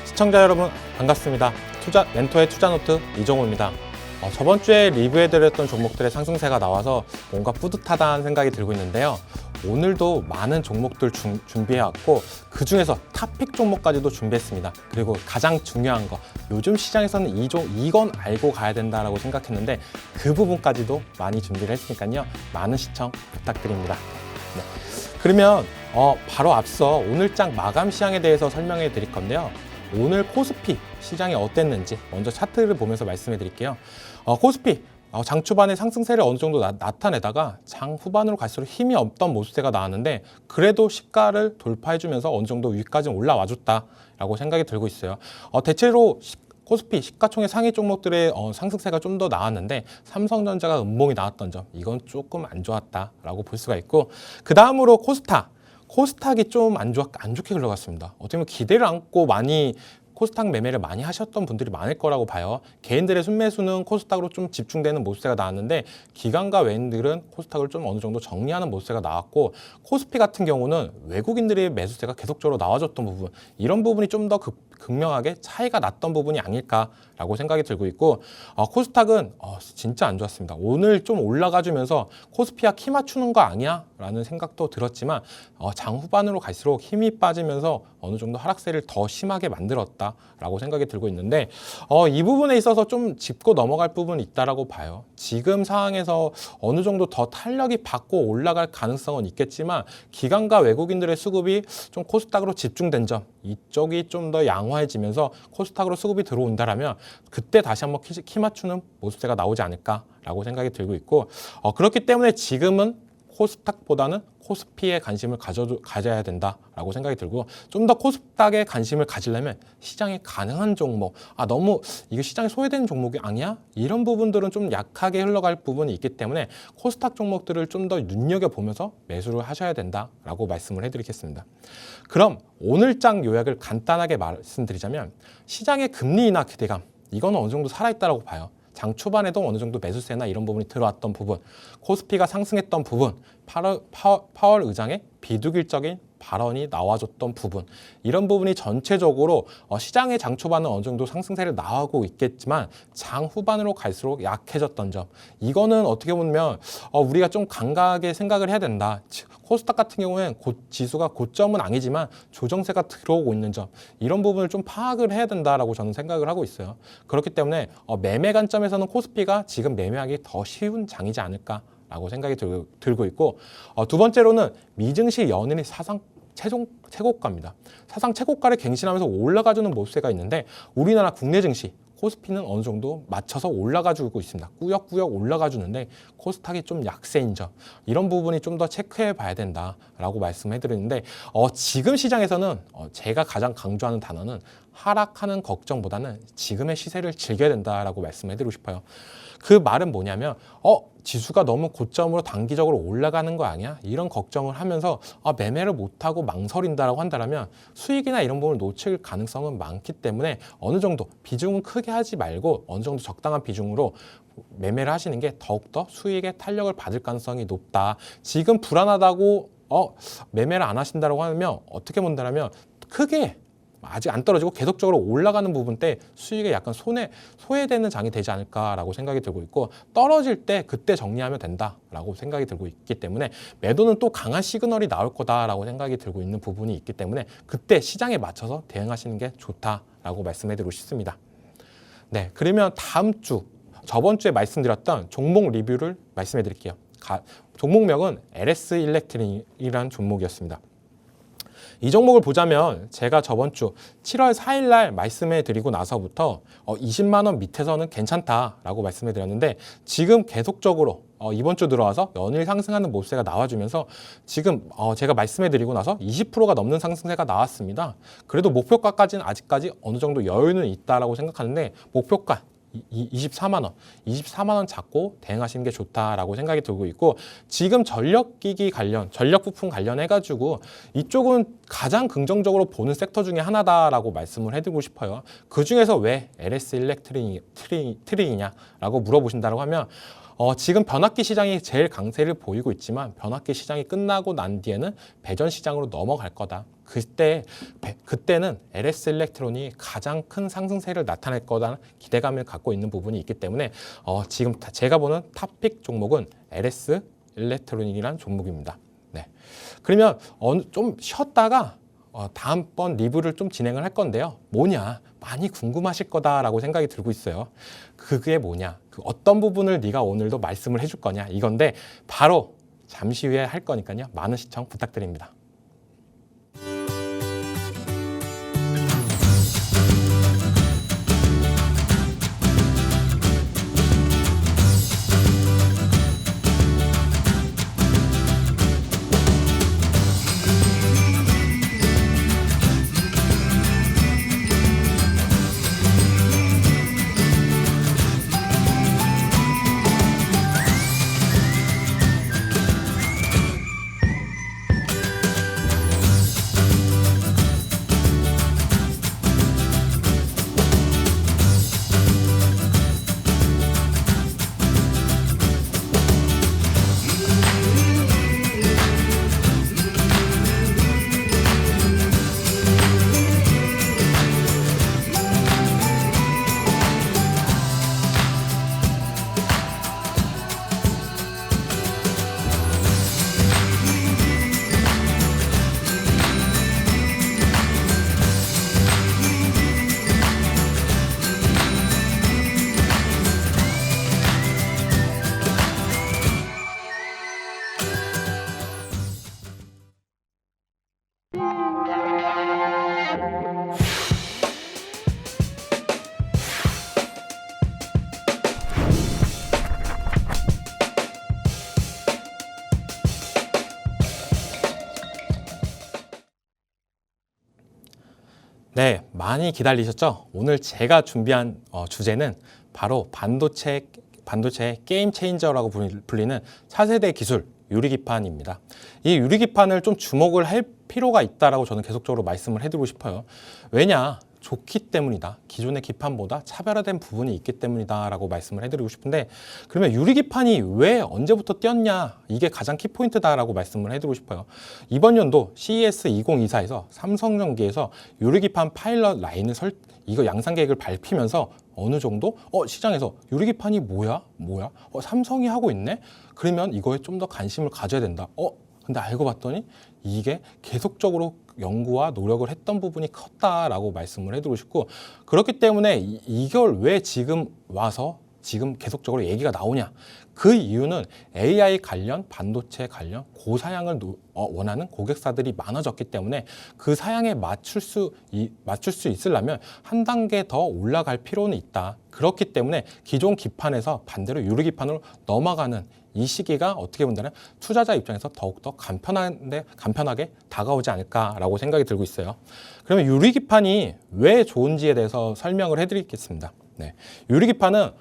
시청자 여러분 반갑습니다. 멘토의 투자노트 이종호입니다. 저번 주에 리뷰해드렸던 종목들의 상승세가 나와서 뭔가 뿌듯하다는 생각이 들고 있는데요. 오늘도 많은 종목들 준비해왔고 그 중에서 탑픽 종목까지도 준비했습니다. 그리고 가장 중요한 거, 요즘 시장에서는 이건 알고 가야 된다라고 생각했는데 그 부분까지도 많이 준비를 했으니까요. 많은 시청 부탁드립니다. 네. 그러면 바로 앞서 오늘장 마감 시장에 대해서 설명해 드릴 건데요. 오늘 코스피 시장이 어땠는지 먼저 차트를 보면서 말씀해 드릴게요. 코스피 장 초반에 상승세를 어느 정도 나타내다가 장 후반으로 갈수록 힘이 없던 모습세가 나왔는데 그래도 시가를 돌파해주면서 어느 정도 위까지 올라와 줬다라고 생각이 들고 있어요. 대체로 코스피 시가총액 상위 종목들의 상승세가 좀 더 나왔는데 삼성전자가 음봉이 나왔던 점, 이건 조금 안 좋았다라고 볼 수가 있고, 그 다음으로 코스닥이 좀 안 좋게 흘러갔습니다. 어떻게 보면 기대를 안고 많이 코스닥 매매를 많이 하셨던 분들이 많을 거라고 봐요. 개인들의 순매수는 코스닥으로 좀 집중되는 모습세가 나왔는데 기관과 외인들은 코스닥을 좀 어느 정도 정리하는 모습세가 나왔고, 코스피 같은 경우는 외국인들의 매수세가 계속적으로 나와줬던 부분, 이런 부분이 좀 더 극명하게 차이가 났던 부분이 아닐까라고 생각이 들고 있고, 코스닥은 진짜 안 좋았습니다. 오늘 좀 올라가주면서 코스피와 키 맞추는 거 아니야? 라는 생각도 들었지만 장 후반으로 갈수록 힘이 빠지면서 어느 정도 하락세를 더 심하게 만들었다라고 생각이 들고 있는데, 이 부분에 있어서 좀 짚고 넘어갈 부분이 있다라고 봐요. 지금 상황에서 어느 정도 더 탄력이 받고 올라갈 가능성은 있겠지만 기관과 외국인들의 수급이 좀 코스닥으로 집중된 점, 이쪽이 좀 더 양호해지면서 코스닥으로 수급이 들어온다라면 그때 다시 한번 키 맞추는 모습세가 나오지 않을까라고 생각이 들고 있고, 그렇기 때문에 지금은 코스닥보다는 코스피에 관심을 가져야 된다라고 생각이 들고, 좀 더 코스닥에 관심을 가지려면 시장에 가능한 종목, 너무 이게 시장에 소외되는 종목이 아니야? 이런 부분들은 좀 약하게 흘러갈 부분이 있기 때문에 코스닥 종목들을 좀 더 눈여겨보면서 매수를 하셔야 된다라고 말씀을 해드리겠습니다. 그럼 오늘장 요약을 간단하게 말씀드리자면, 시장의 금리 인하 기대감, 이거는 어느 정도 살아있다고 봐요. 장 초반에도 어느 정도 매수세나 이런 부분이 들어왔던 부분, 코스피가 상승했던 부분, 파월 의장의 비득일적인 발언이 나와줬던 부분, 이런 부분이 전체적으로 시장의 장 초반은 어느 정도 상승세를 나오고 있겠지만 장 후반으로 갈수록 약해졌던 점, 이거는 어떻게 보면 우리가 좀 강하게 생각을 해야 된다. 코스닥 같은 경우에는 지수가 고점은 아니지만 조정세가 들어오고 있는 점, 이런 부분을 좀 파악을 해야 된다라고 저는 생각을 하고 있어요. 그렇기 때문에 매매 관점에서는 코스피가 지금 매매하기 더 쉬운 장이지 않을까라고 생각이 들고 있고, 두 번째로는 미증시 연일이 사상 최고가입니다. 사상 최고가를 갱신하면서 올라가주는 모습세가 있는데, 우리나라 국내 증시 코스피는 어느 정도 맞춰서 올라가주고 있습니다. 꾸역꾸역 올라가주는데 코스닥이 좀 약세인 점, 이런 부분이 좀 더 체크해 봐야 된다라고 말씀해 드리는데, 지금 시장에서는 제가 가장 강조하는 단어는 하락하는 걱정보다는 지금의 시세를 즐겨야 된다라고 말씀해 드리고 싶어요. 그 말은 뭐냐면 지수가 너무 고점으로 단기적으로 올라가는 거 아니야? 이런 걱정을 하면서 매매를 못하고 망설인다라고 한다면 수익이나 이런 부분을 놓칠 가능성은 많기 때문에 어느 정도 비중은 크게 하지 말고 어느 정도 적당한 비중으로 매매를 하시는 게 더욱더 수익에 탄력을 받을 가능성이 높다. 지금 불안하다고 매매를 안 하신다고 하면 어떻게 본다면 크게 아직 안 떨어지고 계속적으로 올라가는 부분 때 수익에 약간 소외되는 장이 되지 않을까라고 생각이 들고 있고, 떨어질 때 그때 정리하면 된다라고 생각이 들고 있기 때문에 매도는 또 강한 시그널이 나올 거다라고 생각이 들고 있는 부분이 있기 때문에 그때 시장에 맞춰서 대응하시는 게 좋다라고 말씀해드리고 싶습니다. 네, 그러면 다음 주 저번 주에 말씀드렸던 종목 리뷰를 말씀해드릴게요. 종목명은 LS 일렉트릭이라는 종목이었습니다. 이 종목을 보자면 제가 저번 주 7월 4일 날 말씀해 드리고 나서부터 20만 원 밑에서는 괜찮다라고 말씀해 드렸는데, 지금 계속적으로 이번 주 들어와서 연일 상승하는 모습세가 나와주면서 지금 제가 말씀해 드리고 나서 20%가 넘는 상승세가 나왔습니다. 그래도 목표가까지는 아직까지 어느 정도 여유는 있다라고 생각하는데, 목표가 24만 원 잡고 대응하시는 게 좋다라고 생각이 들고 있고, 지금 전력기기 관련, 전력 부품 관련해가지고 이쪽은 가장 긍정적으로 보는 섹터 중에 하나다라고 말씀을 해드리고 싶어요. 그 중에서 왜 LS 일렉트릭이냐라고 물어보신다고 하면 지금 변압기 시장이 제일 강세를 보이고 있지만 변압기 시장이 끝나고 난 뒤에는 배전 시장으로 넘어갈 거다. 그때는 LS 일렉트론이 가장 큰 상승세를 나타낼 거다는 기대감을 갖고 있는 부분이 있기 때문에 지금 제가 보는 탑픽 종목은 LS 일렉트로닉이라는 종목입니다. 네. 그러면 좀 쉬었다가 다음번 리뷰를 좀 진행을 할 건데요. 뭐냐? 많이 궁금하실 거다라고 생각이 들고 있어요. 그게 뭐냐? 어떤 부분을 네가 오늘도 말씀을 해줄 거냐? 이건데 바로 잠시 후에 할 거니까요. 많은 시청 부탁드립니다. 네, 많이 기다리셨죠? 오늘 제가 준비한 주제는 바로 반도체의 게임 체인저라고 불리는 차세대 기술 유리기판입니다. 이 유리기판을 좀 주목을 할 필요가 있다라고 저는 계속적으로 말씀을 해드리고 싶어요. 왜냐? 좋기 때문이다. 기존의 기판보다 차별화된 부분이 있기 때문이다 라고 말씀을 해드리고 싶은데, 그러면 유리기판이 왜 언제부터 뛰었냐, 이게 가장 키포인트다 라고 말씀을 해드리고 싶어요. 이번 연도 CES 2024에서 삼성전기에서 유리기판 파일럿 라인을 이거 양산 계획을 밝히면서 어느 정도 시장에서 유리기판이 뭐야? 삼성이 하고 있네? 그러면 이거에 좀 더 관심을 가져야 된다. 근데 알고 봤더니 이게 계속적으로 연구와 노력을 했던 부분이 컸다라고 말씀을 해드리고 싶고, 그렇기 때문에 이걸 왜 지금 와서 지금 계속적으로 얘기가 나오냐, 그 이유는 AI 관련, 반도체 관련 고사양을 원하는 고객사들이 많아졌기 때문에 그 사양에 맞출 수 있으려면 한 단계 더 올라갈 필요는 있다. 그렇기 때문에 기존 기판에서 반대로 유리기판으로 넘어가는 이 시기가 어떻게 본다면 투자자 입장에서 더욱더 간편하게 다가오지 않을까라고 생각이 들고 있어요. 그러면 유리기판이 왜 좋은지에 대해서 설명을 해드리겠습니다. 네. 유리기판은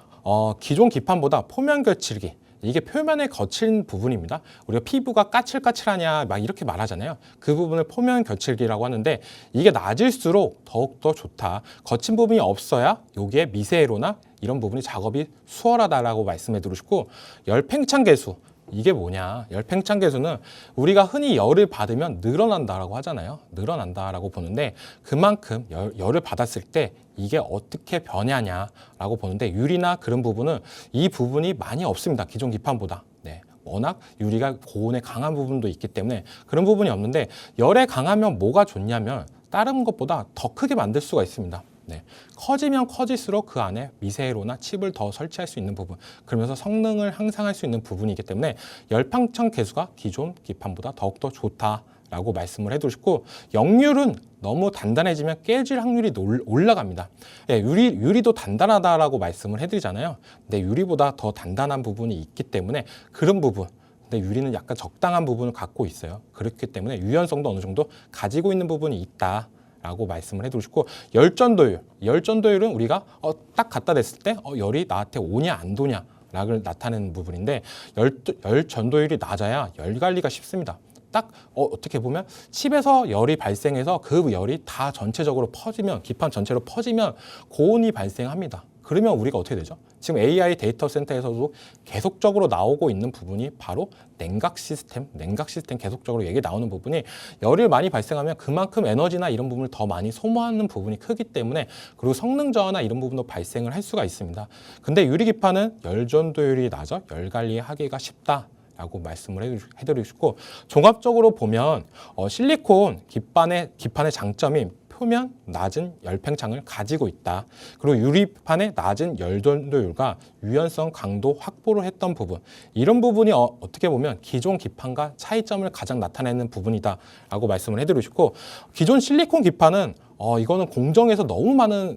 기존 기판보다 표면 거칠기, 이게 표면에 거친 부분입니다. 우리가 피부가 까칠까칠하냐 막 이렇게 말하잖아요. 그 부분을 표면 거칠기라고 하는데, 이게 낮을수록 더욱더 좋다. 거친 부분이 없어야 여기에 미세로나 이런 부분이 작업이 수월하다라고 말씀해 드리고 싶고, 열팽창 계수, 이게 뭐냐? 열팽창 계수는 우리가 흔히 열을 받으면 늘어난다라고 하잖아요. 늘어난다라고 보는데, 그만큼 열을 받았을 때 이게 어떻게 변하냐라고 보는데, 유리나 그런 부분은 이 부분이 많이 없습니다. 기존 기판보다. 네. 워낙 유리가 고온에 강한 부분도 있기 때문에 그런 부분이 없는데, 열에 강하면 뭐가 좋냐면 다른 것보다 더 크게 만들 수가 있습니다. 네. 커지면 커질수록 그 안에 미세로나 칩을 더 설치할 수 있는 부분, 그러면서 성능을 향상할 수 있는 부분이기 때문에 열팽창 계수가 기존 기판보다 더욱더 좋다라고 말씀을 해드리고 싶고, 역률은 너무 단단해지면 깨질 확률이 올라갑니다. 네, 유리도 단단하다라고 말씀을 해드리잖아요. 근데 유리보다 더 단단한 부분이 있기 때문에 그런 부분, 근데 유리는 약간 적당한 부분을 갖고 있어요. 그렇기 때문에 유연성도 어느 정도 가지고 있는 부분이 있다 라고 말씀을 해드리고 싶고, 열전도율은 우리가 딱 갖다 댔을 때 열이 나한테 오냐 안 도냐 라고 나타내는 부분인데, 열전도율이 낮아야 열 관리가 쉽습니다. 딱 어떻게 보면 칩에서 열이 발생해서 그 열이 다 전체적으로 퍼지면, 기판 전체로 퍼지면 고온이 발생합니다. 그러면 우리가 어떻게 되죠? 지금 AI 데이터 센터에서도 계속적으로 나오고 있는 부분이 바로 냉각 시스템 계속적으로 얘기 나오는 부분이 열이 많이 발생하면 그만큼 에너지나 이런 부분을 더 많이 소모하는 부분이 크기 때문에 그리고 성능 저하나 이런 부분도 발생을 할 수가 있습니다. 근데 유리기판은 열 전도율이 낮아 열 관리하기가 쉽다. 라고 말씀을 해드리고 종합적으로 보면 실리콘 기판의 장점이 표면 낮은 열팽창을 가지고 있다. 그리고 유리판의 낮은 열전도율과 유연성 강도 확보를 했던 부분 이런 부분이 어떻게 보면 기존 기판과 차이점을 가장 나타내는 부분이다 라고 말씀을 해드리고 싶고 기존 실리콘 기판은 이거는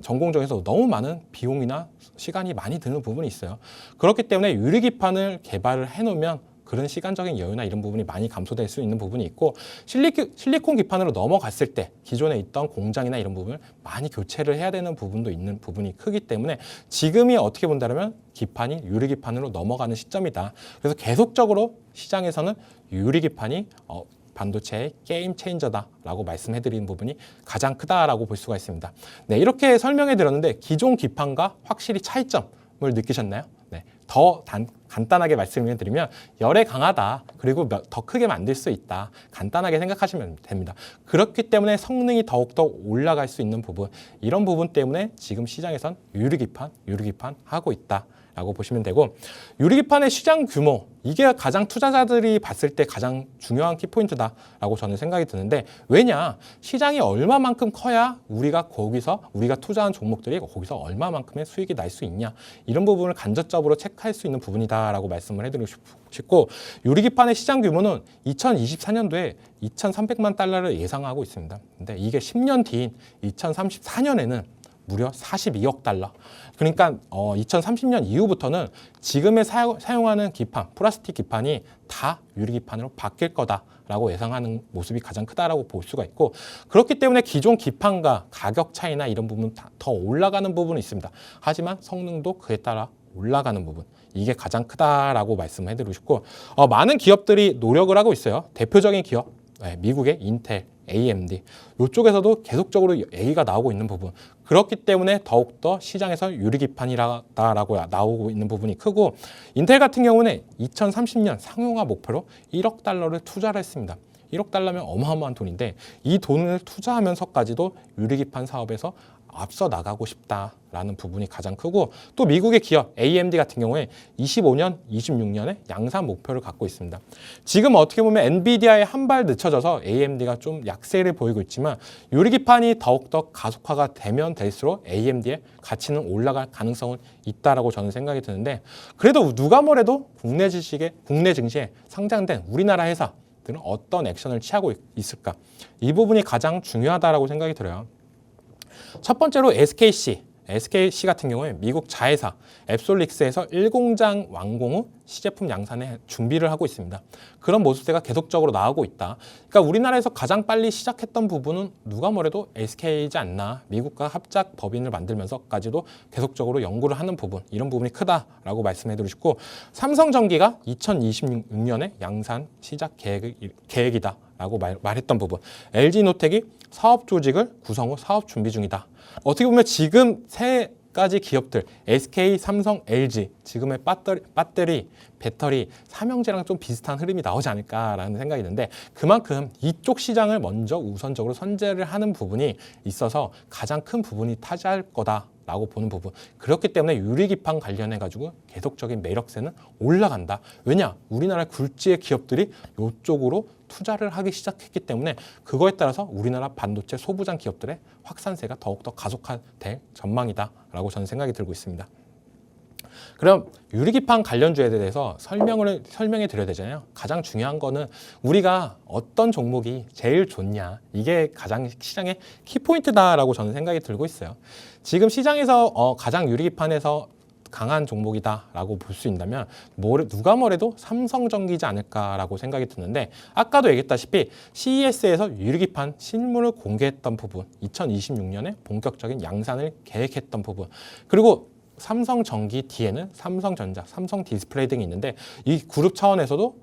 전 공정에서 너무 많은 비용이나 시간이 많이 드는 부분이 있어요. 그렇기 때문에 유리기판을 개발을 해놓으면 그런 시간적인 여유나 이런 부분이 많이 감소될 수 있는 부분이 있고 실리콘 기판으로 넘어갔을 때 기존에 있던 공장이나 이런 부분을 많이 교체를 해야 되는 부분도 있는 부분이 크기 때문에 지금이 어떻게 본다면 기판이 유리기판으로 넘어가는 시점이다. 그래서 계속적으로 시장에서는 유리기판이 반도체의 게임 체인저다라고 말씀해드리는 부분이 가장 크다라고 볼 수가 있습니다. 네, 이렇게 설명해드렸는데 기존 기판과 확실히 차이점을 느끼셨나요? 네, 더 간단하게 말씀을 드리면 열에 강하다 그리고 더 크게 만들 수 있다 간단하게 생각하시면 됩니다. 그렇기 때문에 성능이 더욱더 올라갈 수 있는 부분 이런 부분 때문에 지금 시장에선 유리기판 하고 있다 라고 보시면 되고 유리기판의 시장 규모 이게 가장 투자자들이 봤을 때 가장 중요한 키포인트다라고 저는 생각이 드는데 왜냐 시장이 얼마만큼 커야 우리가 투자한 종목들이 거기서 얼마만큼의 수익이 날 수 있냐 이런 부분을 간접적으로 체크할 수 있는 부분이다라고 말씀을 해드리고 싶고 유리기판의 시장 규모는 2024년도에 2,300만 달러를 예상하고 있습니다. 근데 이게 10년 뒤인 2034년에는 무려 42억 달러. 그러니까 2030년 이후부터는 지금의 사용하는 기판, 플라스틱 기판이 다 유리기판으로 바뀔 거다라고 예상하는 모습이 가장 크다라고 볼 수가 있고 그렇기 때문에 기존 기판과 가격 차이나 이런 부분 더 올라가는 부분이 있습니다. 하지만 성능도 그에 따라 올라가는 부분 이게 가장 크다라고 말씀을 해드리고 싶고 많은 기업들이 노력을 하고 있어요. 대표적인 기업 미국의 인텔, AMD 이쪽에서도 계속적으로 얘기가 나오고 있는 부분 그렇기 때문에 더욱더 시장에서 유리기판이라고 나오고 있는 부분이 크고 인텔 같은 경우는 2030년 상용화 목표로 1억 달러를 투자를 했습니다. 1억 달러면 어마어마한 돈인데 이 돈을 투자하면서까지도 유리기판 사업에서 앞서 나가고 싶다라는 부분이 가장 크고 또 미국의 기업 AMD 같은 경우에 25년, 26년에 양산 목표를 갖고 있습니다. 지금 어떻게 보면 엔비디아에 한 발 늦춰져서 AMD가 좀 약세를 보이고 있지만 유리기판이 더욱더 가속화가 되면 될수록 AMD의 가치는 올라갈 가능성은 있다라고 저는 생각이 드는데 그래도 누가 뭐래도 국내 증시에 상장된 우리나라 회사들은 어떤 액션을 취하고 있을까? 이 부분이 가장 중요하다라고 생각이 들어요. 첫 번째로 SKC 같은 경우에 미국 자회사 앱솔릭스에서 1공장 완공 후 시제품 양산에 준비를 하고 있습니다. 그런 모습세가 계속적으로 나오고 있다. 그러니까 우리나라에서 가장 빨리 시작했던 부분은 누가 뭐래도 SK이지 않나. 미국과 합작 법인을 만들면서까지도 계속적으로 연구를 하는 부분, 이런 부분이 크다라고 말씀해드리고 싶고 삼성전기가 2026년에 양산 시작 계획이다. 라고 말했던 부분. LG노텍이 사업 조직을 구성 후 사업 준비 중이다. 어떻게 보면 지금 세 가지 기업들 SK, 삼성, LG 지금의 배터리 삼형제랑 좀 비슷한 흐름이 나오지 않을까라는 생각이 드는데 그만큼 이쪽 시장을 먼저 우선적으로 선제를 하는 부분이 있어서 가장 큰 부분이 타지할 거다라고 보는 부분. 그렇기 때문에 유리기판 관련해가지고 계속적인 매력세는 올라간다. 왜냐? 우리나라 굴지의 기업들이 이쪽으로 투자를 하기 시작했기 때문에 그거에 따라서 우리나라 반도체 소부장 기업들의 확산세가 더욱더 가속화될 전망이다라고 저는 생각이 들고 있습니다. 그럼 유리기판 관련주에 대해서 설명해 드려야 되잖아요. 가장 중요한 거는 우리가 어떤 종목이 제일 좋냐 이게 가장 시장의 키포인트다라고 저는 생각이 들고 있어요. 지금 시장에서 가장 유리기판에서 강한 종목이다라고 볼 수 있다면 누가 뭐래도 삼성전기지 않을까라고 생각이 드는데 아까도 얘기했다시피 CES에서 유리기판 실물을 공개했던 부분 2026년에 본격적인 양산을 계획했던 부분 그리고 삼성전기 뒤에는 삼성전자, 삼성디스플레이 등이 있는데 이 그룹 차원에서도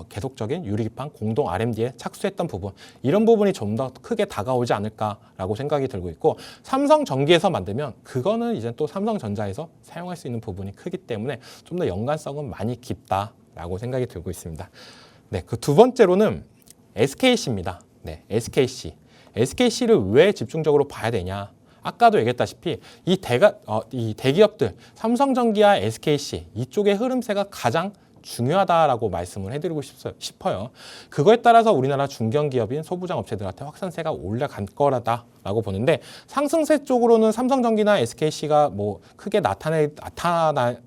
계속적인 유리기판 공동 R&D에 착수했던 부분, 이런 부분이 좀 더 크게 다가오지 않을까라고 생각이 들고 있고, 삼성전기에서 만들면 그거는 이제 또 삼성전자에서 사용할 수 있는 부분이 크기 때문에 좀 더 연관성은 많이 깊다라고 생각이 들고 있습니다. 네, 그 두 번째로는 SKC입니다. 네, SKC. SKC를 왜 집중적으로 봐야 되냐? 아까도 얘기했다시피 이 대기업들 삼성전기와 SKC 이쪽의 흐름세가 가장 중요하다라고 말씀을 해드리고 싶어요. 그거에 따라서 우리나라 중견기업인 소부장 업체들한테 확산세가 올라갈 거라고 보는데, 상승세 쪽으로는 삼성전기나 SKC가 뭐 크게 나타나지는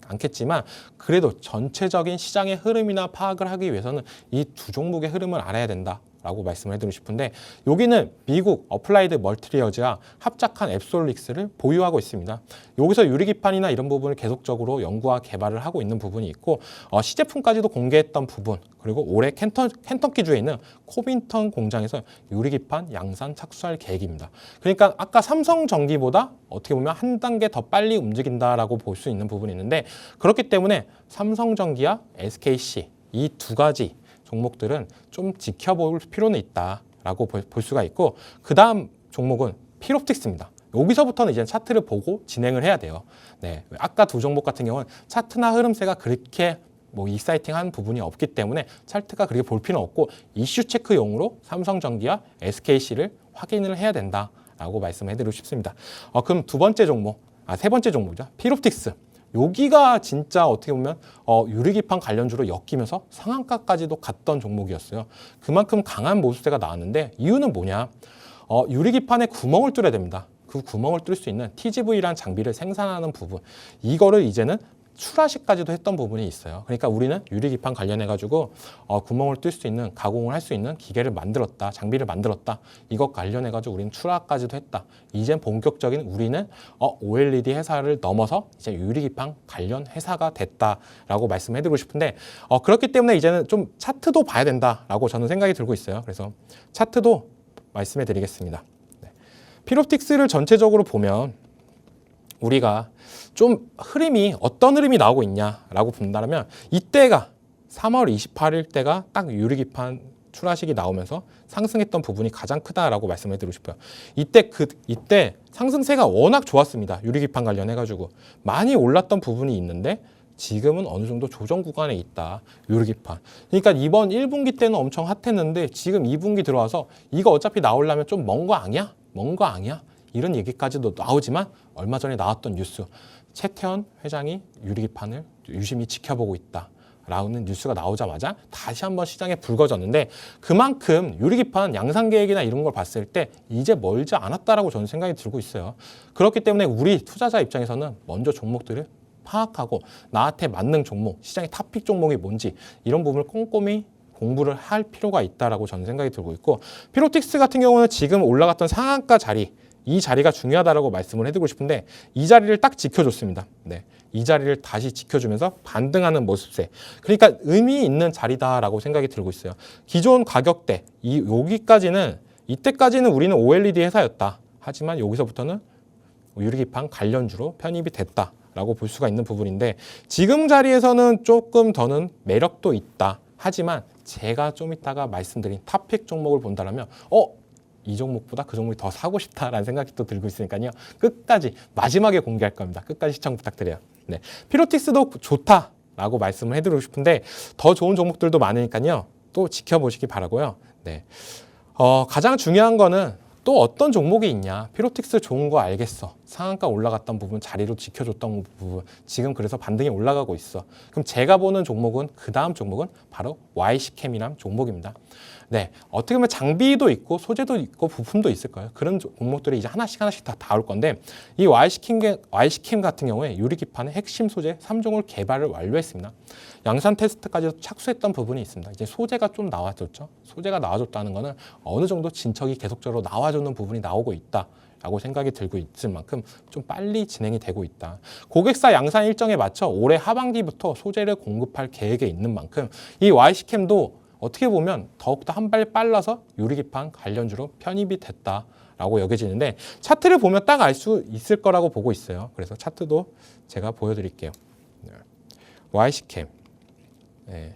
않겠지만, 그래도 전체적인 시장의 흐름이나 파악을 하기 위해서는 이 두 종목의 흐름을 알아야 된다 라고 말씀을 해드리고 싶은데, 여기는 미국 어플라이드 멀티리어즈와 합작한 앱솔릭스를 보유하고 있습니다. 여기서 유리기판이나 이런 부분을 계속적으로 연구와 개발을 하고 있는 부분이 있고, 시제품까지도 공개했던 부분, 그리고 올해 켄터키주에 있는 코빈턴 공장에서 유리기판 양산 착수할 계획입니다. 그러니까 아까 삼성전기보다 어떻게 보면 한 단계 더 빨리 움직인다라고 볼 수 있는 부분이 있는데, 그렇기 때문에 삼성전기와 SKC 이 두 가지 종목들은 좀 지켜볼 필요는 있다라고 볼 수가 있고, 그 다음 종목은 필옵틱스입니다. 여기서부터는 이제 차트를 보고 진행을 해야 돼요. 네, 아까 두 종목 같은 경우는 차트나 흐름세가 그렇게 뭐 익사이팅한 부분이 없기 때문에 차트가 그렇게 볼 필요는 없고, 이슈 체크용으로 삼성전기와 SKC를 확인을 해야 된다라고 말씀을 해드리고 싶습니다. 그럼 세 번째 종목이죠. 필옵틱스. 여기가 진짜 어떻게 보면 유리기판 관련주로 엮이면서 상한가까지도 갔던 종목이었어요. 그만큼 강한 모습세가 나왔는데, 이유는 뭐냐? 유리기판에 구멍을 뚫어야 됩니다. 그 구멍을 뚫을 수 있는 TGV라는 장비를 생산하는 부분, 이거를 이제는 출하시까지도 했던 부분이 있어요. 그러니까 우리는 유리기판 관련해가지고 구멍을 뚫을 수 있는, 가공을 할 수 있는 기계를 만들었다, 장비를 만들었다. 이것 관련해가지고 우리는 출하까지도 했다. 이젠 본격적인 우리는 OLED 회사를 넘어서 이제 유리기판 관련 회사가 됐다라고 말씀해드리고 싶은데, 그렇기 때문에 이제는 좀 차트도 봐야 된다라고 저는 생각이 들고 있어요. 그래서 차트도 말씀해드리겠습니다. 네. 필옵틱스를 전체적으로 보면 우리가 좀 어떤 흐름이 나오고 있냐라고 본다면, 이때가 3월 28일 때가 딱 유리기판 출하식이 나오면서 상승했던 부분이 가장 크다라고 말씀을 드리고 싶어요. 이때 상승세가 워낙 좋았습니다. 유리기판 관련해가지고 많이 올랐던 부분이 있는데, 지금은 어느 정도 조정 구간에 있다, 유리기판. 그러니까 이번 1분기 때는 엄청 핫했는데 지금 2분기 들어와서 이거 어차피 나오려면 좀 먼 거 아니야? 이런 얘기까지도 나오지만, 얼마 전에 나왔던 뉴스, 최태원 회장이 유리기판을 유심히 지켜보고 있다라는 뉴스가 나오자마자 다시 한번 시장에 불거졌는데, 그만큼 유리기판 양산 계획이나 이런 걸 봤을 때 이제 멀지 않았다라고 저는 생각이 들고 있어요. 그렇기 때문에 우리 투자자 입장에서는 먼저 종목들을 파악하고 나한테 맞는 종목, 시장의 탑픽 종목이 뭔지 이런 부분을 꼼꼼히 공부를 할 필요가 있다라고 저는 생각이 들고 있고, 필옵틱스 같은 경우는 지금 올라갔던 상한가 자리, 이 자리가 중요하다라고 말씀을 해드리고 싶은데, 이 자리를 딱 지켜줬습니다. 네, 이 자리를 다시 지켜주면서 반등하는 모습세. 그러니까 의미 있는 자리다라고 생각이 들고 있어요. 기존 가격대, 이때까지는 우리는 OLED 회사였다. 하지만 여기서부터는 유리기판 관련주로 편입이 됐다라고 볼 수가 있는 부분인데, 지금 자리에서는 조금 더는 매력도 있다. 하지만 제가 좀 이따가 말씀드린 탑픽 종목을 본다면 이 종목보다 그 종목이 더 사고 싶다라는 생각이 또 들고 있으니까요. 끝까지 마지막에 공개할 겁니다. 끝까지 시청 부탁드려요. 네, 필옵틱스도 좋다라고 말씀을 해드리고 싶은데, 더 좋은 종목들도 많으니까요. 또 지켜보시기 바라고요. 네, 가장 중요한 거는 또 어떤 종목이 있냐. 필옵틱스 좋은 거 알겠어. 상한가 올라갔던 부분, 자리로 지켜줬던 부분, 지금 그래서 반등이 올라가고 있어. 그럼 제가 보는 종목은, 그 다음 종목은 바로 YC캠이라는 종목입니다. 네, 어떻게 보면 장비도 있고 소재도 있고 부품도 있을 거예요. 그런 종목들이 이제 하나씩 다 다올 건데, 이 YC캠 같은 경우에 유리기판의 핵심 소재 3종을 개발을 완료했습니다. 양산 테스트까지도 착수했던 부분이 있습니다. 이제 소재가 좀 나와줬죠. 소재가 나와줬다는 거는 어느 정도 진척이 계속적으로 나와주는 부분이 나오고 있다 라고 생각이 들고 있을 만큼 좀 빨리 진행이 되고 있다. 고객사 양산 일정에 맞춰 올해 하반기부터 소재를 공급할 계획에 있는 만큼 이 YC캠도 어떻게 보면 더욱더 한 발 빨라서 유리기판 관련주로 편입이 됐다라고 여겨지는데, 차트를 보면 딱 알 수 있을 거라고 보고 있어요. 그래서 차트도 제가 보여드릴게요. YC캠. 네.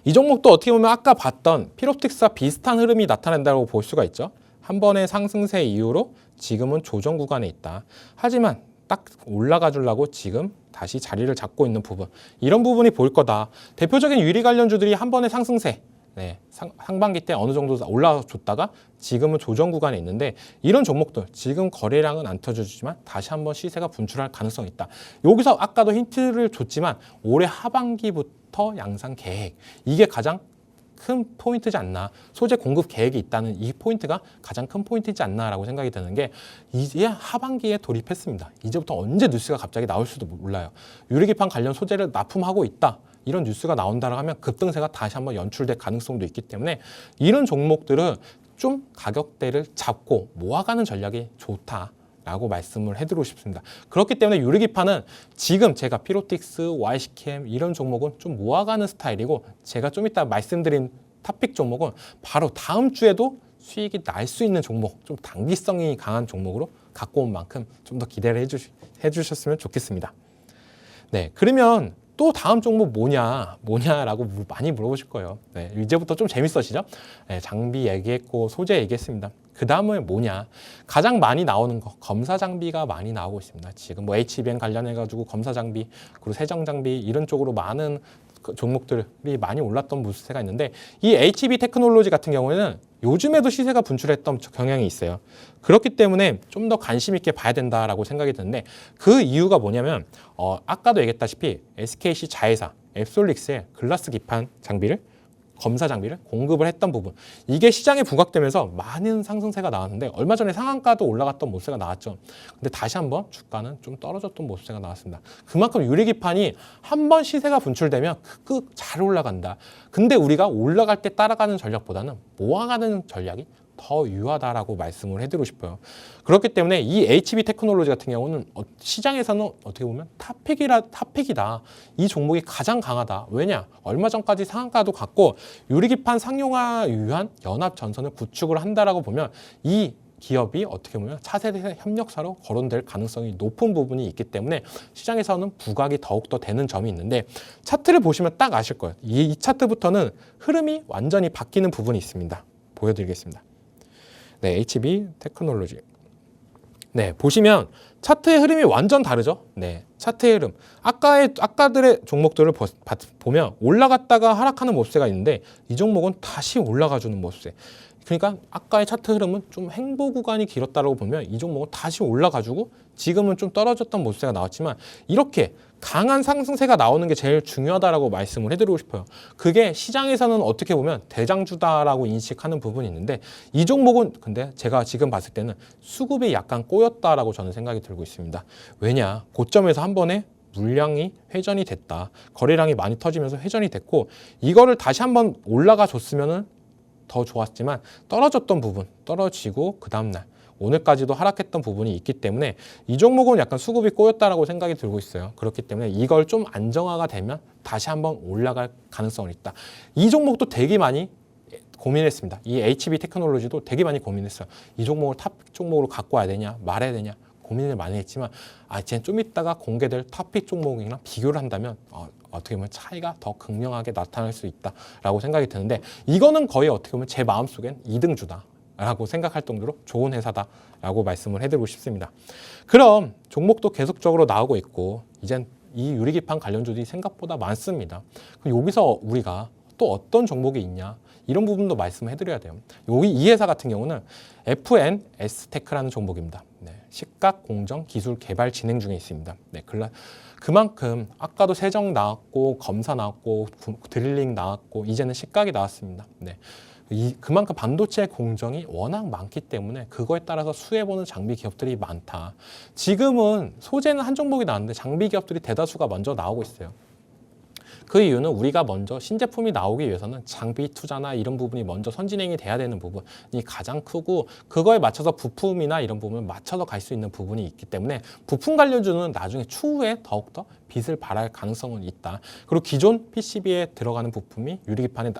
이 종목도 어떻게 보면 아까 봤던 필옵틱스와 비슷한 흐름이 나타난다고 볼 수가 있죠. 한 번의 상승세 이후로 지금은 조정 구간에 있다. 하지만 딱 올라가 주려고 지금 다시 자리를 잡고 있는 부분, 이런 부분이 보일 거다. 대표적인 유리 관련주들이 한 번의 상승세, 상반기 때 어느 정도 올라줬다가 지금은 조정 구간에 있는데, 이런 종목들 지금 거래량은 안 터져주지만 다시 한번 시세가 분출할 가능성이 있다. 여기서 아까도 힌트를 줬지만 올해 하반기부터 양상 계획, 이게 가장 큰 포인트지 않나. 소재 공급 계획이 있다는 이 포인트가 가장 큰 포인트지 않나라고 생각이 드는 게, 이제 하반기에 돌입했습니다. 이제부터 언제 뉴스가 갑자기 나올 수도 몰라요. 유리기판 관련 소재를 납품하고 있다, 이런 뉴스가 나온다고 하면 급등세가 다시 한번 연출될 가능성도 있기 때문에 이런 종목들은 좀 가격대를 잡고 모아가는 전략이 좋다라고 말씀을 해드리고 싶습니다. 그렇기 때문에 유리기판은 지금 제가 필옵틱스, YC캠 이런 종목은 좀 모아가는 스타일이고, 제가 좀 이따 말씀드린 탑픽 종목은 바로 다음 주에도 수익이 날 수 있는 종목, 좀 단기성이 강한 종목으로 갖고 온 만큼 좀 더 기대를 해주셨으면 좋겠습니다. 네, 그러면 또 다음 종목 뭐냐라고 많이 물어보실 거예요. 네, 이제부터 좀 재밌어지죠? 네, 장비 얘기했고 소재 얘기했습니다. 그 다음에 뭐냐? 가장 많이 나오는 거, 검사 장비가 많이 나오고 있습니다. 지금 뭐 HBM 관련해가지고 검사 장비, 그리고 세정 장비 이런 쪽으로 많은 종목들이 많이 올랐던 모습세가 있는데, 이 HB 테크놀로지 같은 경우에는 요즘에도 시세가 분출했던 경향이 있어요. 그렇기 때문에 좀 더 관심 있게 봐야 된다라고 생각이 드는데, 그 이유가 뭐냐면 아까도 얘기했다시피 SKC 자회사 앱솔릭스의 글라스 기판 장비를, 검사 장비를 공급을 했던 부분, 이게 시장에 부각되면서 많은 상승세가 나왔는데, 얼마 전에 상한가도 올라갔던 모습세가 나왔죠. 근데 다시 한번 주가는 좀 떨어졌던 모습세가 나왔습니다. 그만큼 유리기판이 한번 시세가 분출되면 잘 올라간다. 근데 우리가 올라갈 때 따라가는 전략보다는 모아가는 전략이 더 유효하다라고 말씀을 해드리고 싶어요. 그렇기 때문에 이 HB 테크놀로지 같은 경우는 시장에서는 어떻게 보면 탑픽이다. 이 종목이 가장 강하다. 왜냐? 얼마 전까지 상한가도 갔고 유리기판 상용화 위한 연합 전선을 구축을 한다라고 보면, 이 기업이 어떻게 보면 차세대 협력사로 거론될 가능성이 높은 부분이 있기 때문에 시장에서는 부각이 더욱더 되는 점이 있는데, 차트를 보시면 딱 아실 거예요. 이 차트부터는 흐름이 완전히 바뀌는 부분이 있습니다. 보여드리겠습니다. 네, HB 테크놀로지. 네, 보시면 차트의 흐름이 완전 다르죠. 네, 차트의 흐름. 아까들의 종목들을 보면 올라갔다가 하락하는 모습세가 있는데, 이 종목은 다시 올라가주는 모습세. 그러니까 아까의 차트 흐름은 좀 횡보 구간이 길었다고 보면, 이 종목은 다시 올라가지고 지금은 좀 떨어졌던 모습세가 나왔지만, 이렇게 강한 상승세가 나오는 게 제일 중요하다라고 말씀을 해드리고 싶어요. 그게 시장에서는 어떻게 보면 대장주다라고 인식하는 부분이 있는데, 이 종목은 근데 제가 지금 봤을 때는 수급이 약간 꼬였다라고 저는 생각이 들고 있습니다. 왜냐? 고점에서 한 번에 물량이 회전이 됐다. 거래량이 많이 터지면서 회전이 됐고, 이거를 다시 한번 올라가 줬으면은 더 좋았지만, 떨어졌던 부분, 떨어지고 그 다음날 오늘까지도 하락했던 부분이 있기 때문에 이 종목은 약간 수급이 꼬였다라고 생각이 들고 있어요. 그렇기 때문에 이걸 좀 안정화가 되면 다시 한번 올라갈 가능성이 있다. 이 종목도 되게 많이 고민했습니다. 이 HB 테크놀로지도 되게 많이 고민했어요. 이 종목을 탑 종목으로 갖고 와야 되냐 말아야 되냐 고민을 많이 했지만, 이제 좀 이따가 공개될 탑픽 종목이랑 비교를 한다면 어떻게 보면 차이가 더 극명하게 나타날 수 있다라고 생각이 드는데, 이거는 거의 어떻게 보면 제 마음속엔 2등주다 라고 생각할 정도로 좋은 회사다라고 말씀을 해드리고 싶습니다. 그럼 종목도 계속적으로 나오고 있고, 이젠 이 유리기판 관련주들이 생각보다 많습니다. 그럼 여기서 우리가 또 어떤 종목이 있냐, 이런 부분도 말씀을 해드려야 돼요. 이 회사 같은 경우는 FNS테크라는 종목입니다. 네, 식각 공정 기술 개발 진행 중에 있습니다. 네, 그만큼 아까도 세정 나왔고 검사 나왔고 드릴링 나왔고 이제는 식각이 나왔습니다. 네. 그만큼 반도체 공정이 워낙 많기 때문에 그거에 따라서 수혜보는 장비 기업들이 많다. 지금은 소재는 한 종목이 나왔는데 장비 기업들이 대다수가 먼저 나오고 있어요. 그 이유는 우리가 먼저 신제품이 나오기 위해서는 장비 투자나 이런 부분이 먼저 선진행이 돼야 되는 부분이 가장 크고, 그거에 맞춰서 부품이나 이런 부분을 맞춰서 갈 수 있는 부분이 있기 때문에 부품 관련주는 나중에 추후에 더욱더 빛을 발할 가능성은 있다. 그리고 기존 PCB에 들어가는 부품이 유리기판에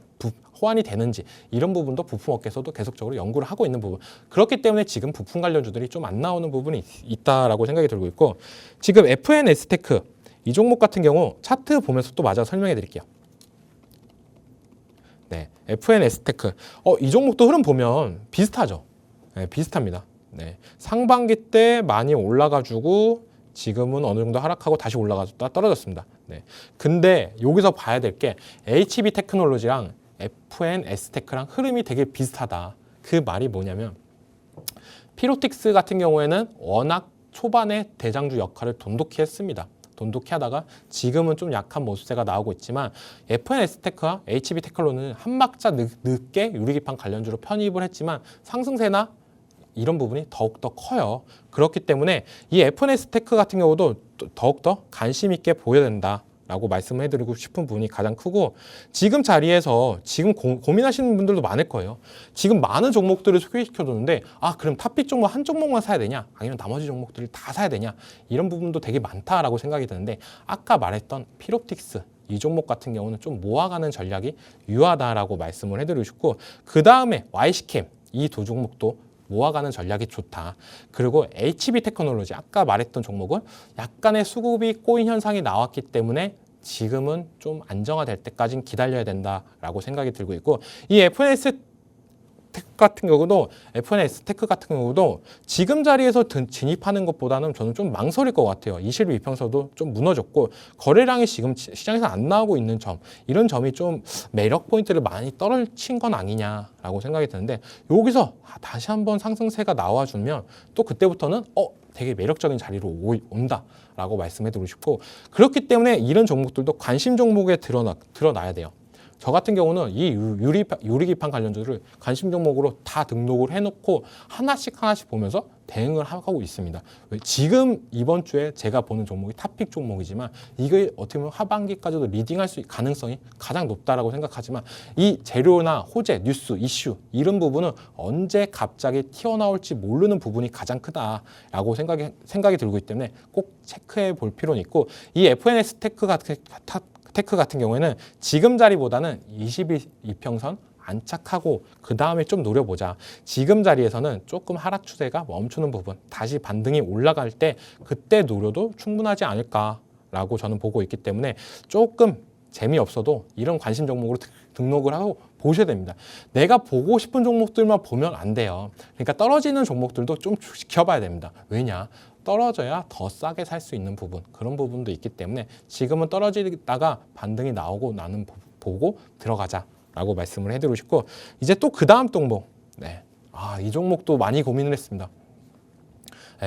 호환이 되는지 이런 부분도 부품 업계에서도 계속적으로 연구를 하고 있는 부분. 그렇기 때문에 지금 부품 관련주들이 좀 안 나오는 부분이 있다라고 생각이 들고 있고, 지금 FNS테크 이 종목 같은 경우 차트 보면서 또 마저 설명해 드릴게요. 네, FNS테크. 이 종목도 흐름 보면 비슷하죠. 네, 비슷합니다. 네, 상반기 때 많이 올라가지고 지금은 어느 정도 하락하고 다시 올라가다 떨어졌습니다. 네, 근데 여기서 봐야 될 게 HB 테크놀로지랑 FNS테크랑 흐름이 되게 비슷하다. 그 말이 뭐냐면 피로틱스 같은 경우에는 워낙 초반에 대장주 역할을 돈독히 했습니다. 돈독히 하다가 지금은 좀 약한 모습세가 나오고 있지만 FNS테크와 HB테크로는 한 박자 늦게 유리기판 관련주로 편입을 했지만 상승세나 이런 부분이 더욱더 커요. 그렇기 때문에 이 FNS테크 같은 경우도 더욱더 관심 있게 보여야 된다. 라고 말씀을 해드리고 싶은 부분이 가장 크고 지금 자리에서 지금 고민하시는 분들도 많을 거예요. 지금 많은 종목들을 소개시켜줬는데 그럼 탑픽 종목 한 종목만 사야 되냐? 아니면 나머지 종목들을 다 사야 되냐? 이런 부분도 되게 많다라고 생각이 드는데 아까 말했던 피롭틱스 이 종목 같은 경우는 좀 모아가는 전략이 유효하다라고 말씀을 해드리고 싶고 그 다음에 YC캠 이 두 종목도 모아가는 전략이 좋다. 그리고 HB 테크놀로지 아까 말했던 종목은 약간의 수급이 꼬인 현상이 나왔기 때문에 지금은 좀 안정화될 때까지는 기다려야 된다라고 생각이 들고 있고 이 FNS테크 같은 경우도 지금 자리에서 진입하는 것보다는 저는 좀 망설일 것 같아요. 21 이평선도 좀 무너졌고 거래량이 지금 시장에서 안 나오고 있는 점 이런 점이 좀 매력 포인트를 많이 떨어진 건 아니냐라고 생각이 드는데 여기서 다시 한번 상승세가 나와주면 또 그때부터는 되게 매력적인 자리로 온다라고 말씀해드리고 싶고 그렇기 때문에 이런 종목들도 관심 종목에 드러나야 돼요. 저 같은 경우는 이 유리기판 관련주를 관심 종목으로 다 등록을 해놓고 하나씩 보면서 대응을 하고 있습니다. 지금 이번 주에 제가 보는 종목이 탑픽 종목이지만 이게 어떻게 보면 하반기까지도 리딩할 수 있는 가능성이 가장 높다라고 생각하지만 이 재료나 호재, 뉴스, 이슈 이런 부분은 언제 갑자기 튀어나올지 모르는 부분이 가장 크다라고 생각이 들고 있기 때문에 꼭 체크해 볼 필요는 있고 이 FNS 테크 같은 경우에는 지금 자리보다는 22평선 안착하고 그 다음에 좀 노려보자. 지금 자리에서는 조금 하락 추세가 멈추는 부분, 다시 반등이 올라갈 때 그때 노려도 충분하지 않을까라고 저는 보고 있기 때문에 조금 재미없어도 이런 관심 종목으로 등록을 하고 보셔야 됩니다. 내가 보고 싶은 종목들만 보면 안 돼요. 그러니까 떨어지는 종목들도 좀 지켜봐야 됩니다. 왜냐? 떨어져야 더 싸게 살 수 있는 부분 그런 부분도 있기 때문에 지금은 떨어지다가 반등이 나오고 나는 보고 들어가자라고 말씀을 해드리고 싶고 이제 또 그 다음 종목 이 종목도 많이 고민을 했습니다.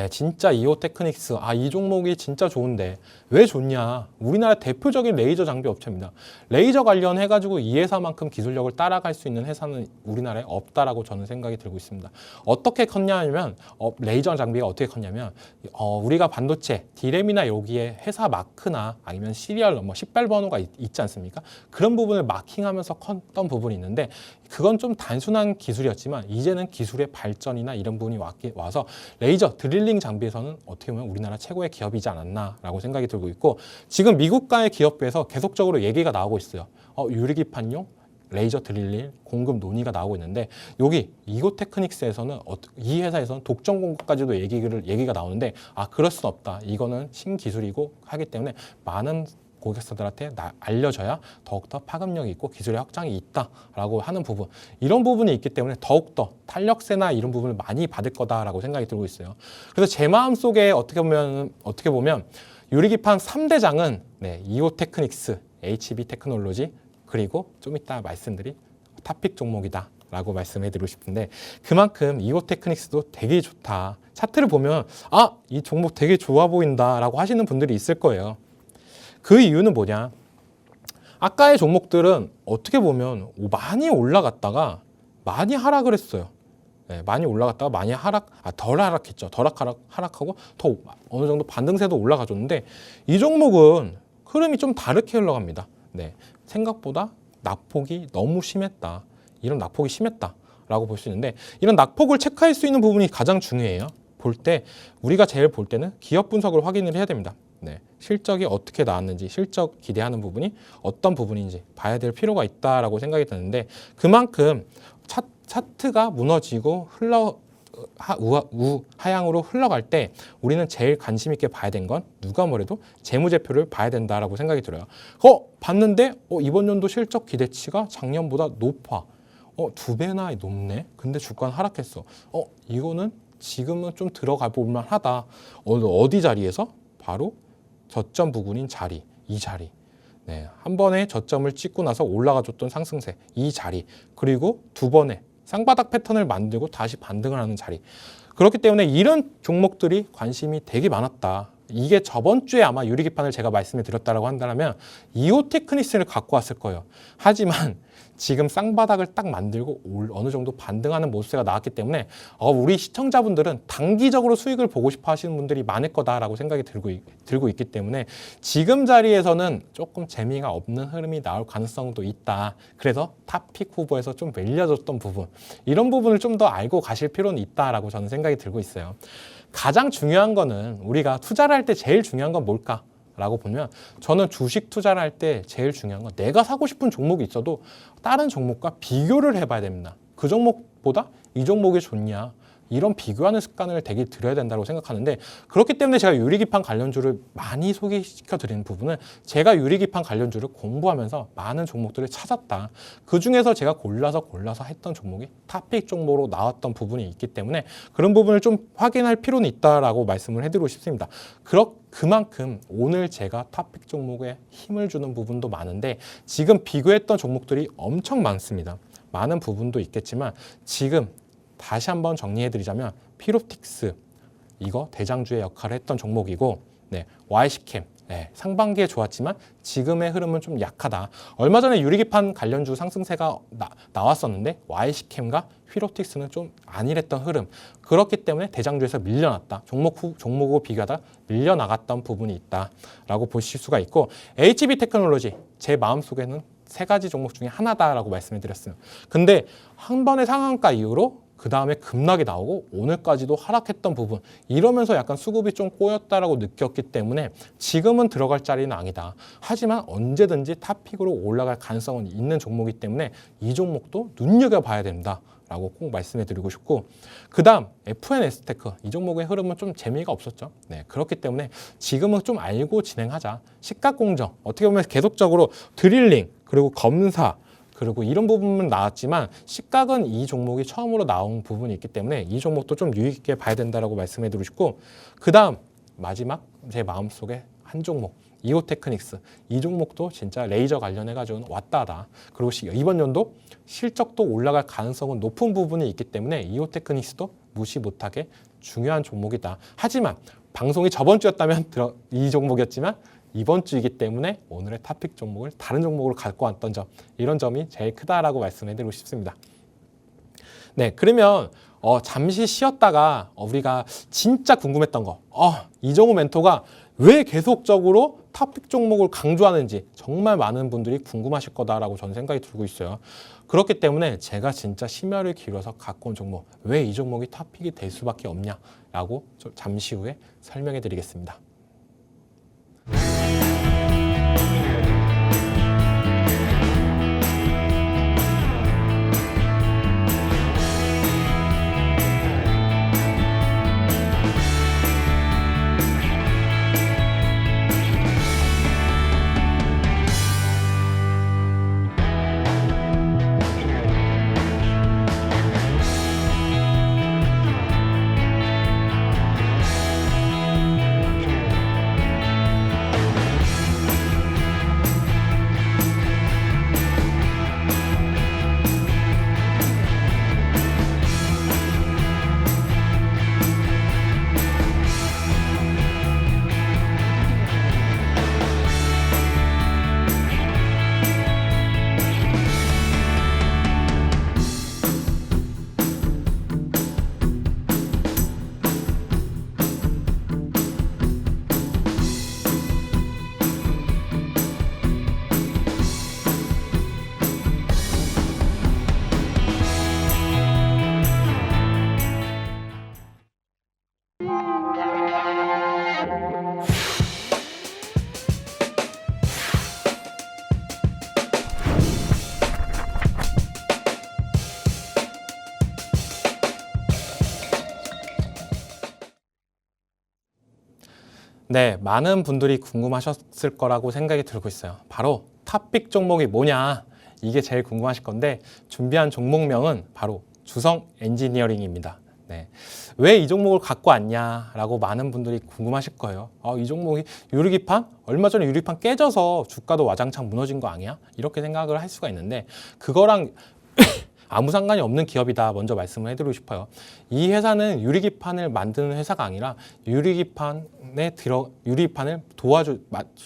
진짜 이오테크닉스 이 종목이 진짜 좋은데 왜 좋냐? 우리나라 대표적인 레이저 장비 업체입니다. 레이저 관련해가지고 이 회사만큼 기술력을 따라갈 수 있는 회사는 우리나라에 없다라고 저는 생각이 들고 있습니다. 어떻게 컸냐면 레이저 장비가 어떻게 컸냐면 우리가 반도체 디램이나 여기에 회사 마크나 아니면 시리얼 넘버 식별 번호가 있지 않습니까? 그런 부분을 마킹하면서 컸던 부분이 있는데 그건 좀 단순한 기술이었지만 이제는 기술의 발전이나 이런 부분이 와서 레이저 드릴링 장비에서는 어떻게 보면 우리나라 최고의 기업이지 않았나라고 생각이 들고 있고 지금 미국과의 기업에서 계속적으로 얘기가 나오고 있어요. 유리기판용 레이저 드릴링 공급 논의가 나오고 있는데 여기 이고테크닉스에서는 이 회사에서는 독점 공급까지도 얘기가 나오는데 그럴 수는 없다. 이거는 신기술이고 하기 때문에 많은 고객사들한테 알려져야 더욱더 파급력이 있고 기술의 확장이 있다라고 하는 부분 이런 부분이 있기 때문에 더욱더 탄력세나 이런 부분을 많이 받을 거다라고 생각이 들고 있어요. 그래서 제 마음속에 어떻게 보면 유리기판 3대장은 이오테크닉스, HB 테크놀로지 그리고 좀 이따 말씀드릴 탑픽 종목이다 라고 말씀해드리고 싶은데 그만큼 이오테크닉스도 되게 좋다. 차트를 보면 이 종목 되게 좋아 보인다 라고 하시는 분들이 있을 거예요. 그 이유는 뭐냐? 아까의 종목들은 어떻게 보면 많이 올라갔다가 많이 하락을 했어요. 많이 올라갔다가 많이 덜 하락했죠. 하락하고 더 어느 정도 반등세도 올라가줬는데 이 종목은 흐름이 좀 다르게 흘러갑니다. 생각보다 낙폭이 너무 심했다. 이런 낙폭이 심했다라고 볼 수 있는데 이런 낙폭을 체크할 수 있는 부분이 가장 중요해요. 우리가 제일 볼 때는 기업 분석을 확인을 해야 됩니다. 실적이 어떻게 나왔는지 실적 기대하는 부분이 어떤 부분인지 봐야 될 필요가 있다라고 생각이 드는데 그만큼 차트가 무너지고 하향으로 흘러갈 때 우리는 제일 관심 있게 봐야 되는 건 누가 뭐래도 재무제표를 봐야 된다라고 생각이 들어요. 봤는데 이번 연도 실적 기대치가 작년보다 높아. 2배나 높네. 근데 주가는 하락했어. 이거는 지금은 좀 들어가 볼만 하다. 어디 자리에서? 바로 저점 부근인 자리, 이 자리. 네, 한 번에 저점을 찍고 나서 올라가줬던 상승세, 이 자리. 그리고 두 번에 쌍바닥 패턴을 만들고 다시 반등을 하는 자리. 그렇기 때문에 이런 종목들이 관심이 되게 많았다. 이게 저번 주에 아마 유리기판을 제가 말씀을 드렸다라고 한다면 이오 테크닉스를 갖고 왔을 거예요. 하지만 지금 쌍바닥을 딱 만들고 어느 정도 반등하는 모습세가 나왔기 때문에 우리 시청자분들은 단기적으로 수익을 보고 싶어 하시는 분들이 많을 거다라고 생각이 들고 있기 때문에 지금 자리에서는 조금 재미가 없는 흐름이 나올 가능성도 있다. 그래서 탑픽 후보에서 좀 밀려줬던 부분, 이런 부분을 좀 더 알고 가실 필요는 있다라고 저는 생각이 들고 있어요. 가장 중요한 거는 우리가 투자를 할 때 제일 중요한 건 뭘까? 라고 보면 저는 주식 투자를 할 때 제일 중요한 건 내가 사고 싶은 종목이 있어도 다른 종목과 비교를 해봐야 됩니다. 그 종목보다 이 종목이 좋냐, 이런 비교하는 습관을 되게 들여야 된다고 생각하는데, 그렇기 때문에 제가 유리기판 관련주를 많이 소개시켜 드리는 부분은 제가 유리기판 관련주를 공부하면서 많은 종목들을 찾았다. 그 중에서 제가 골라서 했던 종목이 탑픽 종목으로 나왔던 부분이 있기 때문에 그런 부분을 좀 확인할 필요는 있다라고 말씀을 해드리고 싶습니다. 그만큼 오늘 제가 탑픽 종목에 힘을 주는 부분도 많은데 지금 비교했던 종목들이 엄청 많습니다. 많은 부분도 있겠지만 지금 다시 한번 정리해드리자면 피롭틱스, 이거 대장주의 역할을 했던 종목이고, YC캠, 상반기에 좋았지만 지금의 흐름은 좀 약하다. 얼마 전에 유리기판 관련주 상승세가 나왔었는데 YC캠과 피롭틱스는 좀 안일했던 흐름. 그렇기 때문에 대장주에서 밀려났다. 종목으로 비교하다 밀려나갔던 부분이 있다라고 보실 수가 있고, HB 테크놀로지, 제 마음속에는 3가지 종목 중에 하나다라고 말씀을 드렸어요. 근데 한 번의 상한가 이후로 그 다음에 급락이 나오고 오늘까지도 하락했던 부분, 이러면서 약간 수급이 좀 꼬였다라고 느꼈기 때문에 지금은 들어갈 자리는 아니다. 하지만 언제든지 탑픽으로 올라갈 가능성은 있는 종목이기 때문에 이 종목도 눈여겨봐야 된다 라고 꼭 말씀해 드리고 싶고, 그 다음 FNS테크, 이 종목의 흐름은 좀 재미가 없었죠. 그렇기 때문에 지금은 좀 알고 진행하자. 시가공정, 어떻게 보면 계속적으로 드릴링, 그리고 검사, 그리고 이런 부분은 나왔지만 시각은 이 종목이 처음으로 나온 부분이 있기 때문에 이 종목도 좀 유익 있게 봐야 된다라고 말씀해 드리고 싶고, 그 다음 마지막 제 마음속에 한 종목, 이오 테크닉스, 이 종목도 진짜 레이저 관련해 가지고는 왔다다. 그리고 이번 연도 실적도 올라갈 가능성은 높은 부분이 있기 때문에 이오 테크닉스도 무시 못하게 중요한 종목이다. 하지만 방송이 저번 주였다면 이 종목이었지만 이번 주이기 때문에 오늘의 탑픽 종목을 다른 종목으로 갖고 왔던 점, 이런 점이 제일 크다라고 말씀해드리고 싶습니다. 그러면 잠시 쉬었다가 우리가 진짜 궁금했던 거, 이정우 멘토가 왜 계속적으로 탑픽 종목을 강조하는지 정말 많은 분들이 궁금하실 거다라고 저는 생각이 들고 있어요. 그렇기 때문에 제가 진짜 심혈을 기울여서 갖고 온 종목, 왜 이 종목이 탑픽이 될 수밖에 없냐라고 잠시 후에 설명해 드리겠습니다. 네, 많은 분들이 궁금하셨을 거라고 생각이 들고 있어요. 바로 탑픽 종목이 뭐냐? 이게 제일 궁금하실 건데 준비한 종목명은 바로 주성 엔지니어링입니다. 네. 왜 이 종목을 갖고 왔냐라고 많은 분들이 궁금하실 거예요. 이 종목이 유리기판? 얼마 전에 유리판 깨져서 주가도 와장창 무너진 거 아니야? 이렇게 생각을 할 수가 있는데 그거랑 아무 상관이 없는 기업이다 먼저 말씀을 해드리고 싶어요. 이 회사는 유리기판을 만드는 회사가 아니라 유리기판을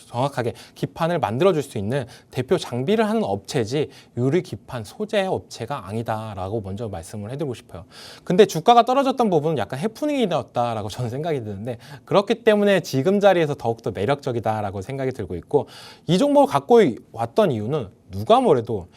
정확하게 기판을 만들어줄 수 있는 대표 장비를 하는 업체지 유리기판 소재 업체가 아니다라고 먼저 말씀을 해드리고 싶어요. 근데 주가가 떨어졌던 부분은 약간 해프닝이었다라고 저는 생각이 드는데 그렇기 때문에 지금 자리에서 더욱더 매력적이다라고 생각이 들고 있고 이 종목을 갖고 왔던 이유는 누가 뭐래도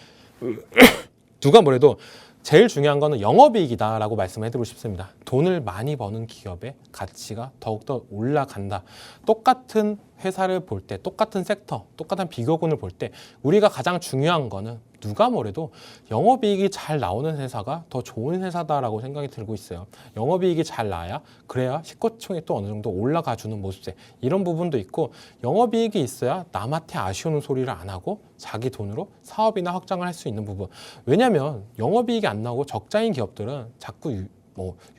제일 중요한 거는 영업이익이다라고 말씀해드리고 싶습니다. 돈을 많이 버는 기업의 가치가 더욱더 올라간다. 똑같은 회사를 볼 때, 똑같은 섹터, 똑같은 비교군을 볼 때 우리가 가장 중요한 거는 누가 뭐래도 영업이익이 잘 나오는 회사가 더 좋은 회사다라고 생각이 들고 있어요. 영업이익이 잘 나야 그래야 시가총액이 또 어느 정도 올라가 주는 모습세 이런 부분도 있고 영업이익이 있어야 남한테 아쉬운 소리를 안 하고 자기 돈으로 사업이나 확장을 할 수 있는 부분. 왜냐하면 영업이익이 안 나오고 적자인 기업들은 자꾸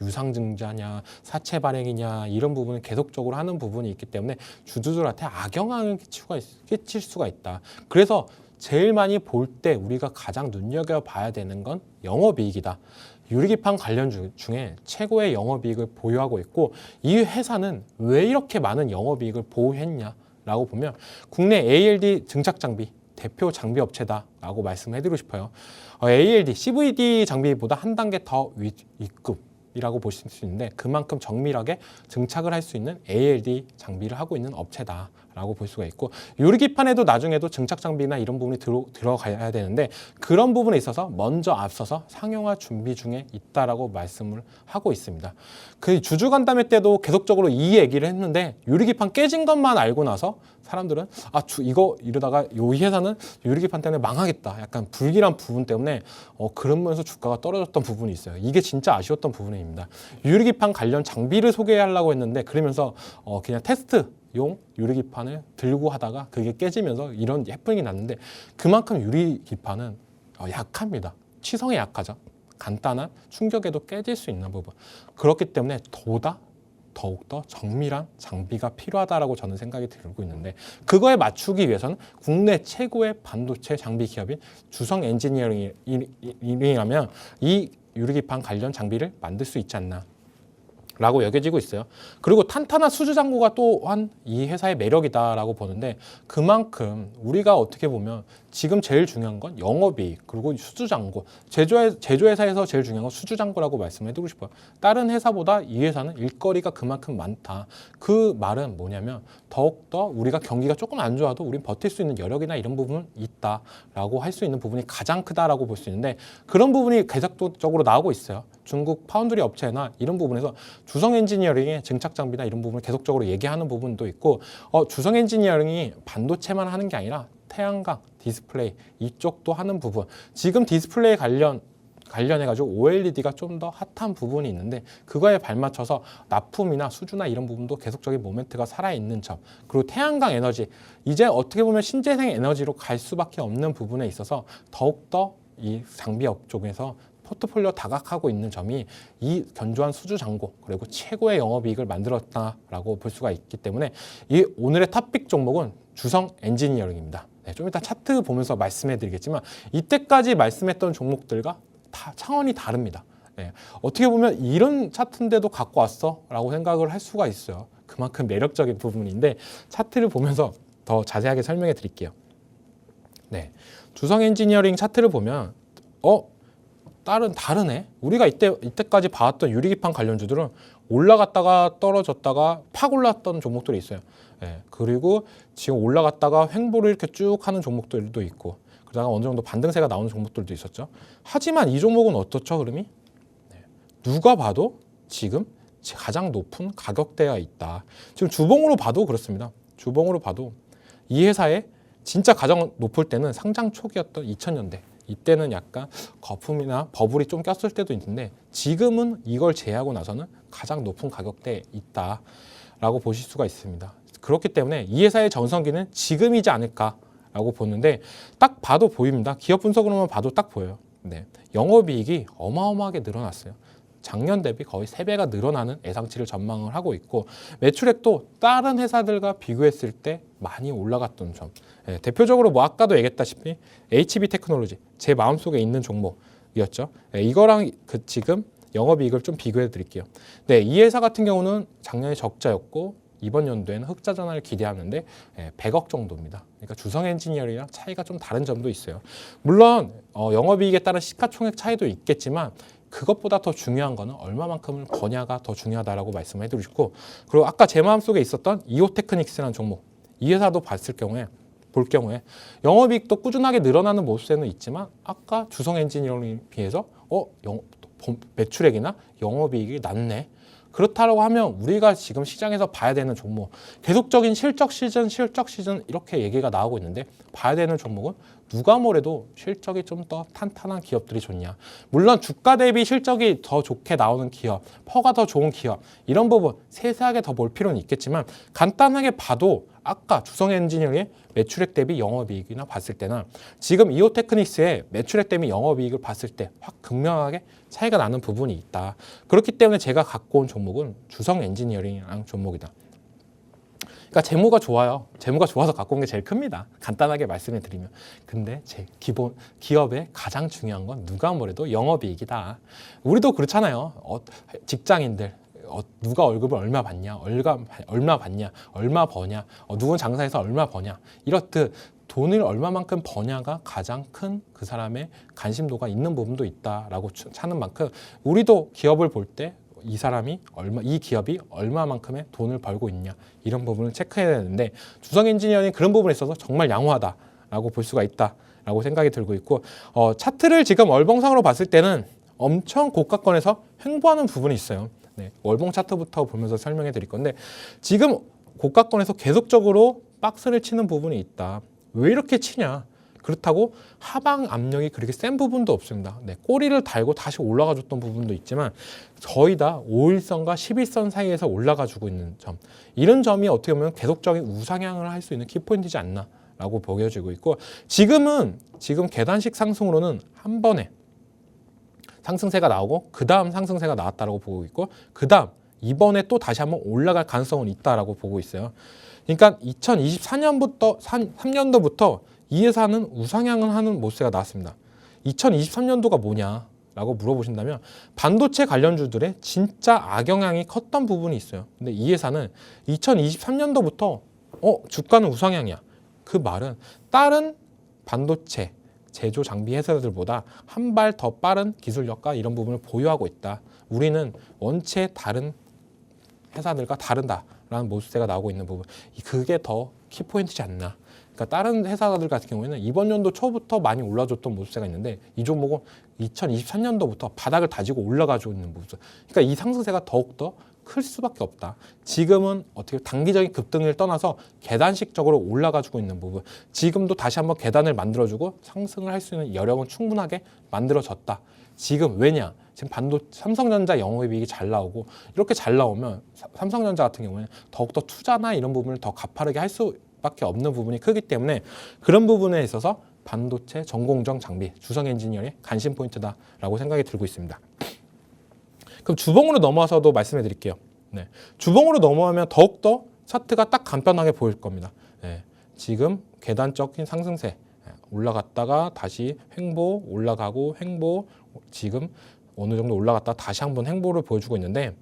유상증자냐 사채 발행이냐 이런 부분을 계속적으로 하는 부분이 있기 때문에 주주들한테 악영향을 끼칠 수가 있다. 그래서 제일 많이 볼 때 우리가 가장 눈여겨봐야 되는 건 영업이익이다. 유리기판 관련 중에 최고의 영업이익을 보유하고 있고 이 회사는 왜 이렇게 많은 영업이익을 보유했냐라고 보면 국내 ALD 증착장비 대표 장비 업체다라고 말씀해드리고 싶어요. ALD, CVD 장비보다 한 단계 더 위급이라고 보실 수 있는데 그만큼 정밀하게 증착을 할 수 있는 ALD 장비를 하고 있는 업체다라고 볼 수가 있고 유리기판에도 나중에도 증착 장비나 이런 부분이 들어가야 되는데 그런 부분에 있어서 먼저 앞서서 상용화 준비 중에 있다라고 말씀을 하고 있습니다. 그 주주간담회 때도 계속적으로 이 얘기를 했는데 유리기판 깨진 것만 알고 나서 사람들은 이거 이러다가 이 회사는 유리기판 때문에 망하겠다. 약간 불길한 부분 때문에 그러면서 주가가 떨어졌던 부분이 있어요. 이게 진짜 아쉬웠던 부분입니다. 유리기판 관련 장비를 소개하려고 했는데 그러면서 그냥 테스트용 유리기판을 들고 하다가 그게 깨지면서 이런 해프닝이 났는데 그만큼 유리기판은 약합니다. 취성에 약하죠. 간단한 충격에도 깨질 수 있는 부분. 그렇기 때문에 더욱더 정밀한 장비가 필요하다라고 저는 생각이 들고 있는데 그거에 맞추기 위해서는 국내 최고의 반도체 장비 기업인 주성 엔지니어링이라면 이 유리기판 관련 장비를 만들 수 있지 않나 라고 여겨지고 있어요. 그리고 탄탄한 수주 장고가 또한 이 회사의 매력이다라고 보는데 그만큼 우리가 어떻게 보면 지금 제일 중요한 건 영업이익 그리고 수주 장고 제조회사에서 제일 중요한 건 수주 장고라고 말씀해드리고 싶어요. 다른 회사보다 이 회사는 일거리가 그만큼 많다. 그 말은 뭐냐면 더욱더 우리가 경기가 조금 안 좋아도 우린 버틸 수 있는 여력이나 이런 부분은 있다라고 할 수 있는 부분이 가장 크다라고 볼 수 있는데 그런 부분이 계속적으로 나오고 있어요. 중국 파운드리 업체나 이런 부분에서 주성 엔지니어링의 증착 장비나 이런 부분을 계속적으로 얘기하는 부분도 있고 주성 엔지니어링이 반도체만 하는 게 아니라 태양광, 디스플레이 이쪽도 하는 부분 지금 디스플레이 관련해가지고 OLED가 좀 더 핫한 부분이 있는데 그거에 발맞춰서 납품이나 수주나 이런 부분도 계속적인 모멘트가 살아있는 점 그리고 태양광 에너지 이제 어떻게 보면 신재생 에너지로 갈 수밖에 없는 부분에 있어서 더욱더 이 장비업 쪽에서 포트폴리오 다각하고 있는 점이 이 견조한 수주 잔고 그리고 최고의 영업이익을 만들었다라고 볼 수가 있기 때문에 이 오늘의 탑픽 종목은 주성 엔지니어링입니다. 네, 좀 이따 차트 보면서 말씀해드리겠지만 이때까지 말씀했던 종목들과 차원이 다릅니다. 네, 어떻게 보면 이런 차트인데도 갖고 왔어? 라고 생각을 할 수가 있어요. 그만큼 매력적인 부분인데 차트를 보면서 더 자세하게 설명해 드릴게요. 네, 주성 엔지니어링 차트를 보면 다르네. 우리가 이때까지 봐왔던 유리기판 관련주들은 올라갔다가 떨어졌다가 팍 올랐던 종목들이 있어요. 네, 그리고 지금 올라갔다가 횡보를 이렇게 쭉 하는 종목들도 있고 그러다가 어느 정도 반등세가 나오는 종목들도 있었죠. 하지만 이 종목은 어떻죠, 흐름이? 네, 누가 봐도 지금 가장 높은 가격대가 있다. 지금 주봉으로 봐도 그렇습니다. 주봉으로 봐도 이 회사의 진짜 가장 높을 때는 상장 초기였던 2000년대. 이때는 약간 거품이나 버블이 좀 꼈을 때도 있는데 지금은 이걸 제외하고 나서는 가장 높은 가격대에 있다라고 보실 수가 있습니다. 그렇기 때문에 이 회사의 전성기는 지금이지 않을까라고 보는데 딱 봐도 보입니다. 기업 분석으로만 봐도 딱 보여요. 네. 영업이익이 어마어마하게 늘어났어요. 작년 대비 거의 3배가 늘어나는 예상치를 전망을 하고 있고 매출액도 다른 회사들과 비교했을 때 많이 올라갔던 점. 예, 대표적으로 뭐 아까도 얘기했다시피 HB 테크놀로지 제 마음속에 있는 종목이었죠. 예, 이거랑 지금 영업이익을 좀 비교해 드릴게요. 네, 이 회사 같은 경우는 작년에 적자였고 이번 연도에는 흑자 전환을 기대하는데 100억 정도입니다. 그러니까 주성 엔지니어링이랑 차이가 좀 다른 점도 있어요. 물론 영업이익에 따른 시가총액 차이도 있겠지만 그것보다 더 중요한 거는 얼마만큼을 버냐가 더 중요하다라고 말씀을 해드리고 싶고 그리고 아까 제 마음속에 있었던 이오테크닉스라는 종목 이 회사도 볼 경우에 영업이익도 꾸준하게 늘어나는 모습에는 있지만 아까 주성 엔지니어링에 비해서 매출액이나 영업이익이 낮네. 그렇다고 하면 우리가 지금 시장에서 봐야 되는 종목 계속적인 실적 시즌 이렇게 얘기가 나오고 있는데 봐야 되는 종목은 누가 뭐래도 실적이 좀 더 탄탄한 기업들이 좋냐. 물론 주가 대비 실적이 더 좋게 나오는 기업, 퍼가 더 좋은 기업 이런 부분 세세하게 더 볼 필요는 있겠지만 간단하게 봐도 아까 주성 엔지니어링의 매출액 대비 영업이익이나 봤을 때나 지금 이오테크닉스의 매출액 대비 영업이익을 봤을 때 확 극명하게 차이가 나는 부분이 있다. 그렇기 때문에 제가 갖고 온 종목은 주성 엔지니어링이라는 종목이다. 그러니까 재무가 좋아요. 재무가 좋아서 갖고 온 게 제일 큽니다. 간단하게 말씀을 드리면. 근데 기업의 가장 중요한 건 누가 뭐래도 영업이익이다. 우리도 그렇잖아요. 직장인들. 누가 월급을 얼마 받냐, 얼마 받냐, 얼마 버냐, 누군 장사해서 얼마 버냐 이렇듯 돈을 얼마만큼 버냐가 가장 큰 그 사람의 관심도가 있는 부분도 있다라고 찾는 만큼 우리도 기업을 볼 때 이 기업이 얼마만큼의 돈을 벌고 있냐 이런 부분을 체크해야 되는데 주성 엔지니어링 그런 부분에 있어서 정말 양호하다라고 볼 수가 있다라고 생각이 들고 있고 차트를 지금 월봉상으로 봤을 때는 엄청 고가권에서 횡보하는 부분이 있어요. 네, 월봉 차트부터 보면서 설명해 드릴 건데 지금 고가권에서 계속적으로 박스를 치는 부분이 있다. 왜 이렇게 치냐? 그렇다고 하방 압력이 그렇게 센 부분도 없습니다. 네, 꼬리를 달고 다시 올라가 줬던 부분도 있지만 거의 다 5일선과 11선 사이에서 올라가 주고 있는 점. 이런 점이 어떻게 보면 계속적인 우상향을 할 수 있는 키포인트지 않나 라고 보여지고 있고 지금 계단식 상승으로는 한 번에 상승세가 나오고 그 다음 상승세가 나왔다라고 보고 있고 그 다음 이번에 또 다시 한번 올라갈 가능성은 있다라고 보고 있어요. 그러니까 3년도부터 이 회사는 우상향을 하는 모습이 나왔습니다. 2023년도가 뭐냐라고 물어보신다면 반도체 관련주들의 진짜 악영향이 컸던 부분이 있어요. 근데 이 회사는 2023년도부터 주가는 우상향이야. 그 말은 다른 반도체 제조 장비 회사들보다 한 발 더 빠른 기술력과 이런 부분을 보유하고 있다. 우리는 원체 다른 회사들과 다르다라는 모습세가 나오고 있는 부분. 그게 더 키포인트지 않나. 그러니까 다른 회사들 같은 경우에는 이번 연도 초부터 많이 올라줬던 모습세가 있는데 이 종목은 2023년도부터 바닥을 다지고 올라가지고 있는 모습. 그러니까 이 상승세가 더욱더 클 수밖에 없다. 지금은 어떻게 단기적인 급등을 떠나서 계단식적으로 올라가지고 있는 부분. 지금도 다시 한번 계단을 만들어주고 상승을 할 수 있는 여력은 충분하게 만들어졌다. 지금 왜냐? 지금 삼성전자 영업이익이 잘 나오고 이렇게 잘 나오면 삼성전자 같은 경우에는 더욱더 투자나 이런 부분을 더 가파르게 할 수밖에 없는 부분이 크기 때문에 그런 부분에 있어서 반도체 전공정 장비, 주성 엔지니어의 관심 포인트다라고 생각이 들고 있습니다. 그럼 주봉으로 넘어와서도 말씀해 드릴게요. 네. 주봉으로 넘어가면 더욱더 차트가 딱 간편하게 보일 겁니다. 네. 지금 계단적인 상승세 올라갔다가 다시 횡보 올라가고 횡보 지금 어느 정도 올라갔다 다시 한번 횡보를 보여주고 있는데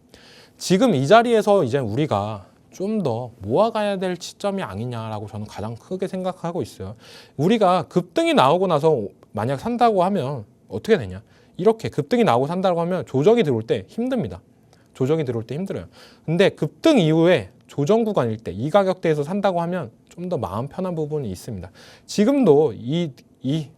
지금 이 자리에서 이제 우리가 좀 더 모아가야 될 시점이 아니냐라고 저는 가장 크게 생각하고 있어요. 우리가 급등이 나오고 나서 만약 산다고 하면 어떻게 되냐? 이렇게 급등이 나오고 산다고 하면 조정이 들어올 때 힘듭니다. 조정이 들어올 때 힘들어요. 근데 급등 이후에 조정 구간일 때 이 가격대에서 산다고 하면 좀 더 마음 편한 부분이 있습니다. 지금도 이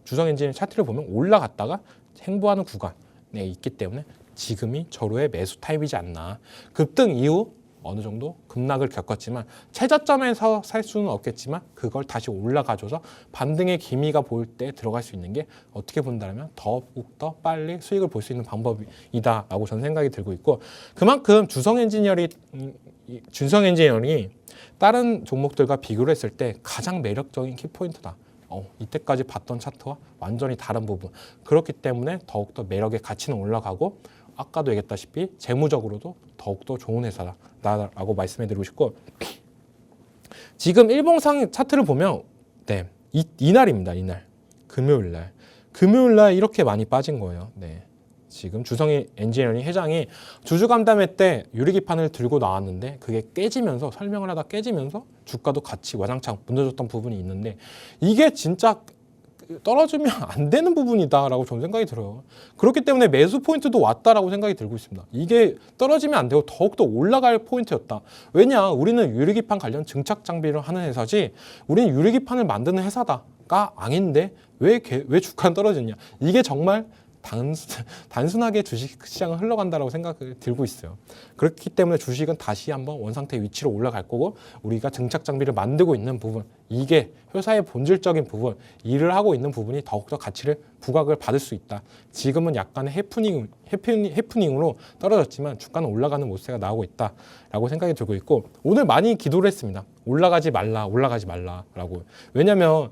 주성 엔진 차트를 보면 올라갔다가 횡보하는 구간에 있기 때문에 지금이 절호의 매수 타입이지 않나. 급등 이후 어느 정도 급락을 겪었지만 최저점에서 살 수는 없겠지만 그걸 다시 올라가줘서 반등의 기미가 보일 때 들어갈 수 있는 게 어떻게 본다면 더욱더 빨리 수익을 볼 수 있는 방법이다라고 저는 생각이 들고 있고 그만큼 주성 엔지니어링 이 준성 엔지니어링이 다른 종목들과 비교를 했을 때 가장 매력적인 키포인트다. 이때까지 봤던 차트와 완전히 다른 부분. 그렇기 때문에 더욱더 매력의 가치는 올라가고 아까도 얘기했다시피 재무적으로도 더욱더 좋은 회사다라고 말씀해드리고 싶고, 지금 일봉상 차트를 보면 네, 이날입니다. 이날 금요일날 이렇게 많이 빠진 거예요. 네. 지금 주성이 엔지니어링 회장이 주주간담회 때 유리기판을 들고 나왔는데 그게 깨지면서, 설명을 하다 깨지면서 주가도 같이 와장창 무너졌던 부분이 있는데, 이게 진짜 떨어지면 안 되는 부분이다라고 저는 생각이 들어요. 그렇기 때문에 매수 포인트도 왔다라고 생각이 들고 있습니다. 이게 떨어지면 안 되고 더욱더 올라갈 포인트였다. 왜냐, 우리는 유리기판 관련 증착 장비를 하는 회사지 우리는 유리기판을 만드는 회사다가 아닌데 왜 주가는 떨어졌냐. 이게 정말 단순하게 주식시장은 흘러간다라고 생각을 들고 있어요. 그렇기 때문에 주식은 다시 한번 원상태 위치로 올라갈 거고, 우리가 증착 장비를 만들고 있는 부분, 이게 회사의 본질적인 부분, 일을 하고 있는 부분이 더욱더 가치를 부각을 받을 수 있다. 지금은 약간의 해프닝으로 떨어졌지만 주가는 올라가는 모습이 나오고 있다라고 생각이 들고 있고, 오늘 많이 기도를 했습니다. 올라가지 말라라고. 왜냐면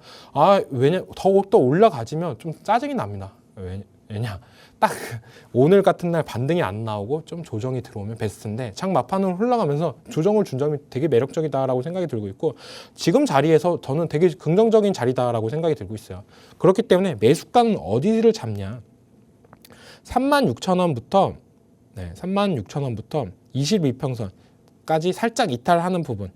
더욱더 올라가지면 좀 짜증이 납니다. 왜냐, 딱 오늘 같은 날 반등이 안 나오고 좀 조정이 들어오면 베스트인데, 장 막판으로 흘러가면서 조정을 준 점이 되게 매력적이다라고 생각이 들고 있고, 지금 자리에서 저는 되게 긍정적인 자리다라고 생각이 들고 있어요. 그렇기 때문에 매수가는 어디를 잡냐, 36,000원부터 22평선까지 살짝 이탈하는 부분,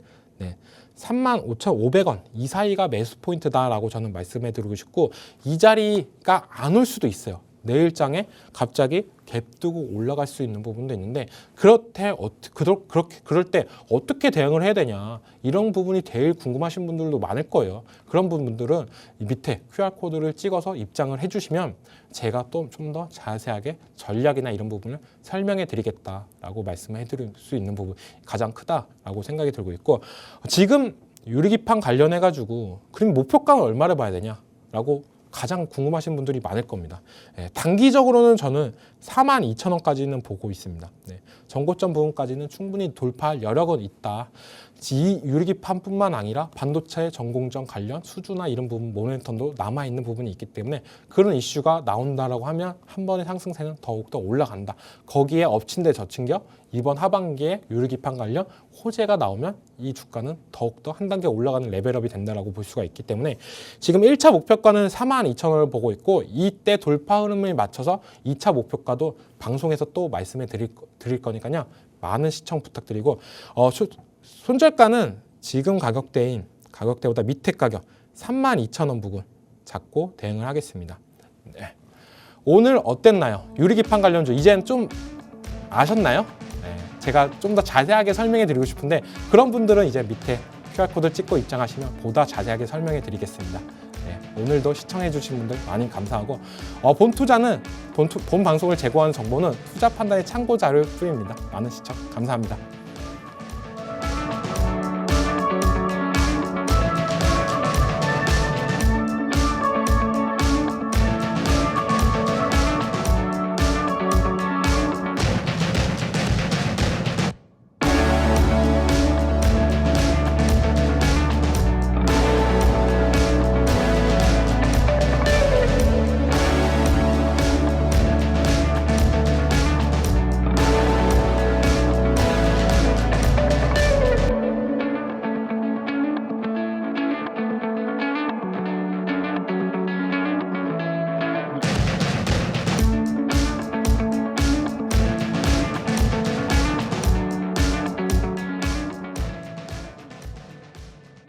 35,500원 이 사이가 매수 포인트다라고 저는 말씀해 드리고 싶고, 이 자리가 안 올 수도 있어요. 내일장에 갑자기 갭 두고 올라갈 수 있는 부분도 있는데, 그럴 때 어떻게 대응을 해야 되냐, 이런 부분이 제일 궁금하신 분들도 많을 거예요. 그런 분들은 이 밑에 QR코드를 찍어서 입장을 해주시면 제가 또 좀 더 자세하게 전략이나 이런 부분을 설명해 드리겠다라고 말씀해 드릴 수 있는 부분이 가장 크다라고 생각이 들고 있고, 지금 유리기판 관련해 가지고 그럼 목표가는 얼마를 봐야 되냐라고 가장 궁금하신 분들이 많을 겁니다. 단기적으로는 저는 42,000원까지는 보고 있습니다. 전고점 부분까지는 충분히 돌파할 여력은 있다. 이 유리기판뿐만 아니라 반도체 전공정 관련 수주나 이런 부분 모멘텀도 남아있는 부분이 있기 때문에, 그런 이슈가 나온다라고 하면 한 번의 상승세는 더욱더 올라간다. 거기에 엎친 데 젖힌 겨 이번 하반기에 유리기판 관련 호재가 나오면 이 주가는 더욱더 한 단계 올라가는 레벨업이 된다라고 볼 수가 있기 때문에, 지금 1차 목표가는 42,000원을 보고 있고, 이때 돌파 흐름을 맞춰서 2차 목표가도 방송에서 또 말씀해 드릴 거니까요. 많은 시청 부탁드리고, 손절가는 지금 가격대보다 밑에 가격 32,000원 부근 잡고 대응을 하겠습니다. 오늘 어땠나요? 유리기판 관련주 이제는 좀 아셨나요? 제가 좀 더 자세하게 설명해 드리고 싶은데, 그런 분들은 이제 밑에 QR코드 찍고 입장하시면 보다 자세하게 설명해 드리겠습니다. 오늘도 시청해 주신 분들 많이 감사하고, 본 방송을 제공하는 정보는 투자 판단의 참고 자료일 뿐입니다. 많은 시청 감사합니다.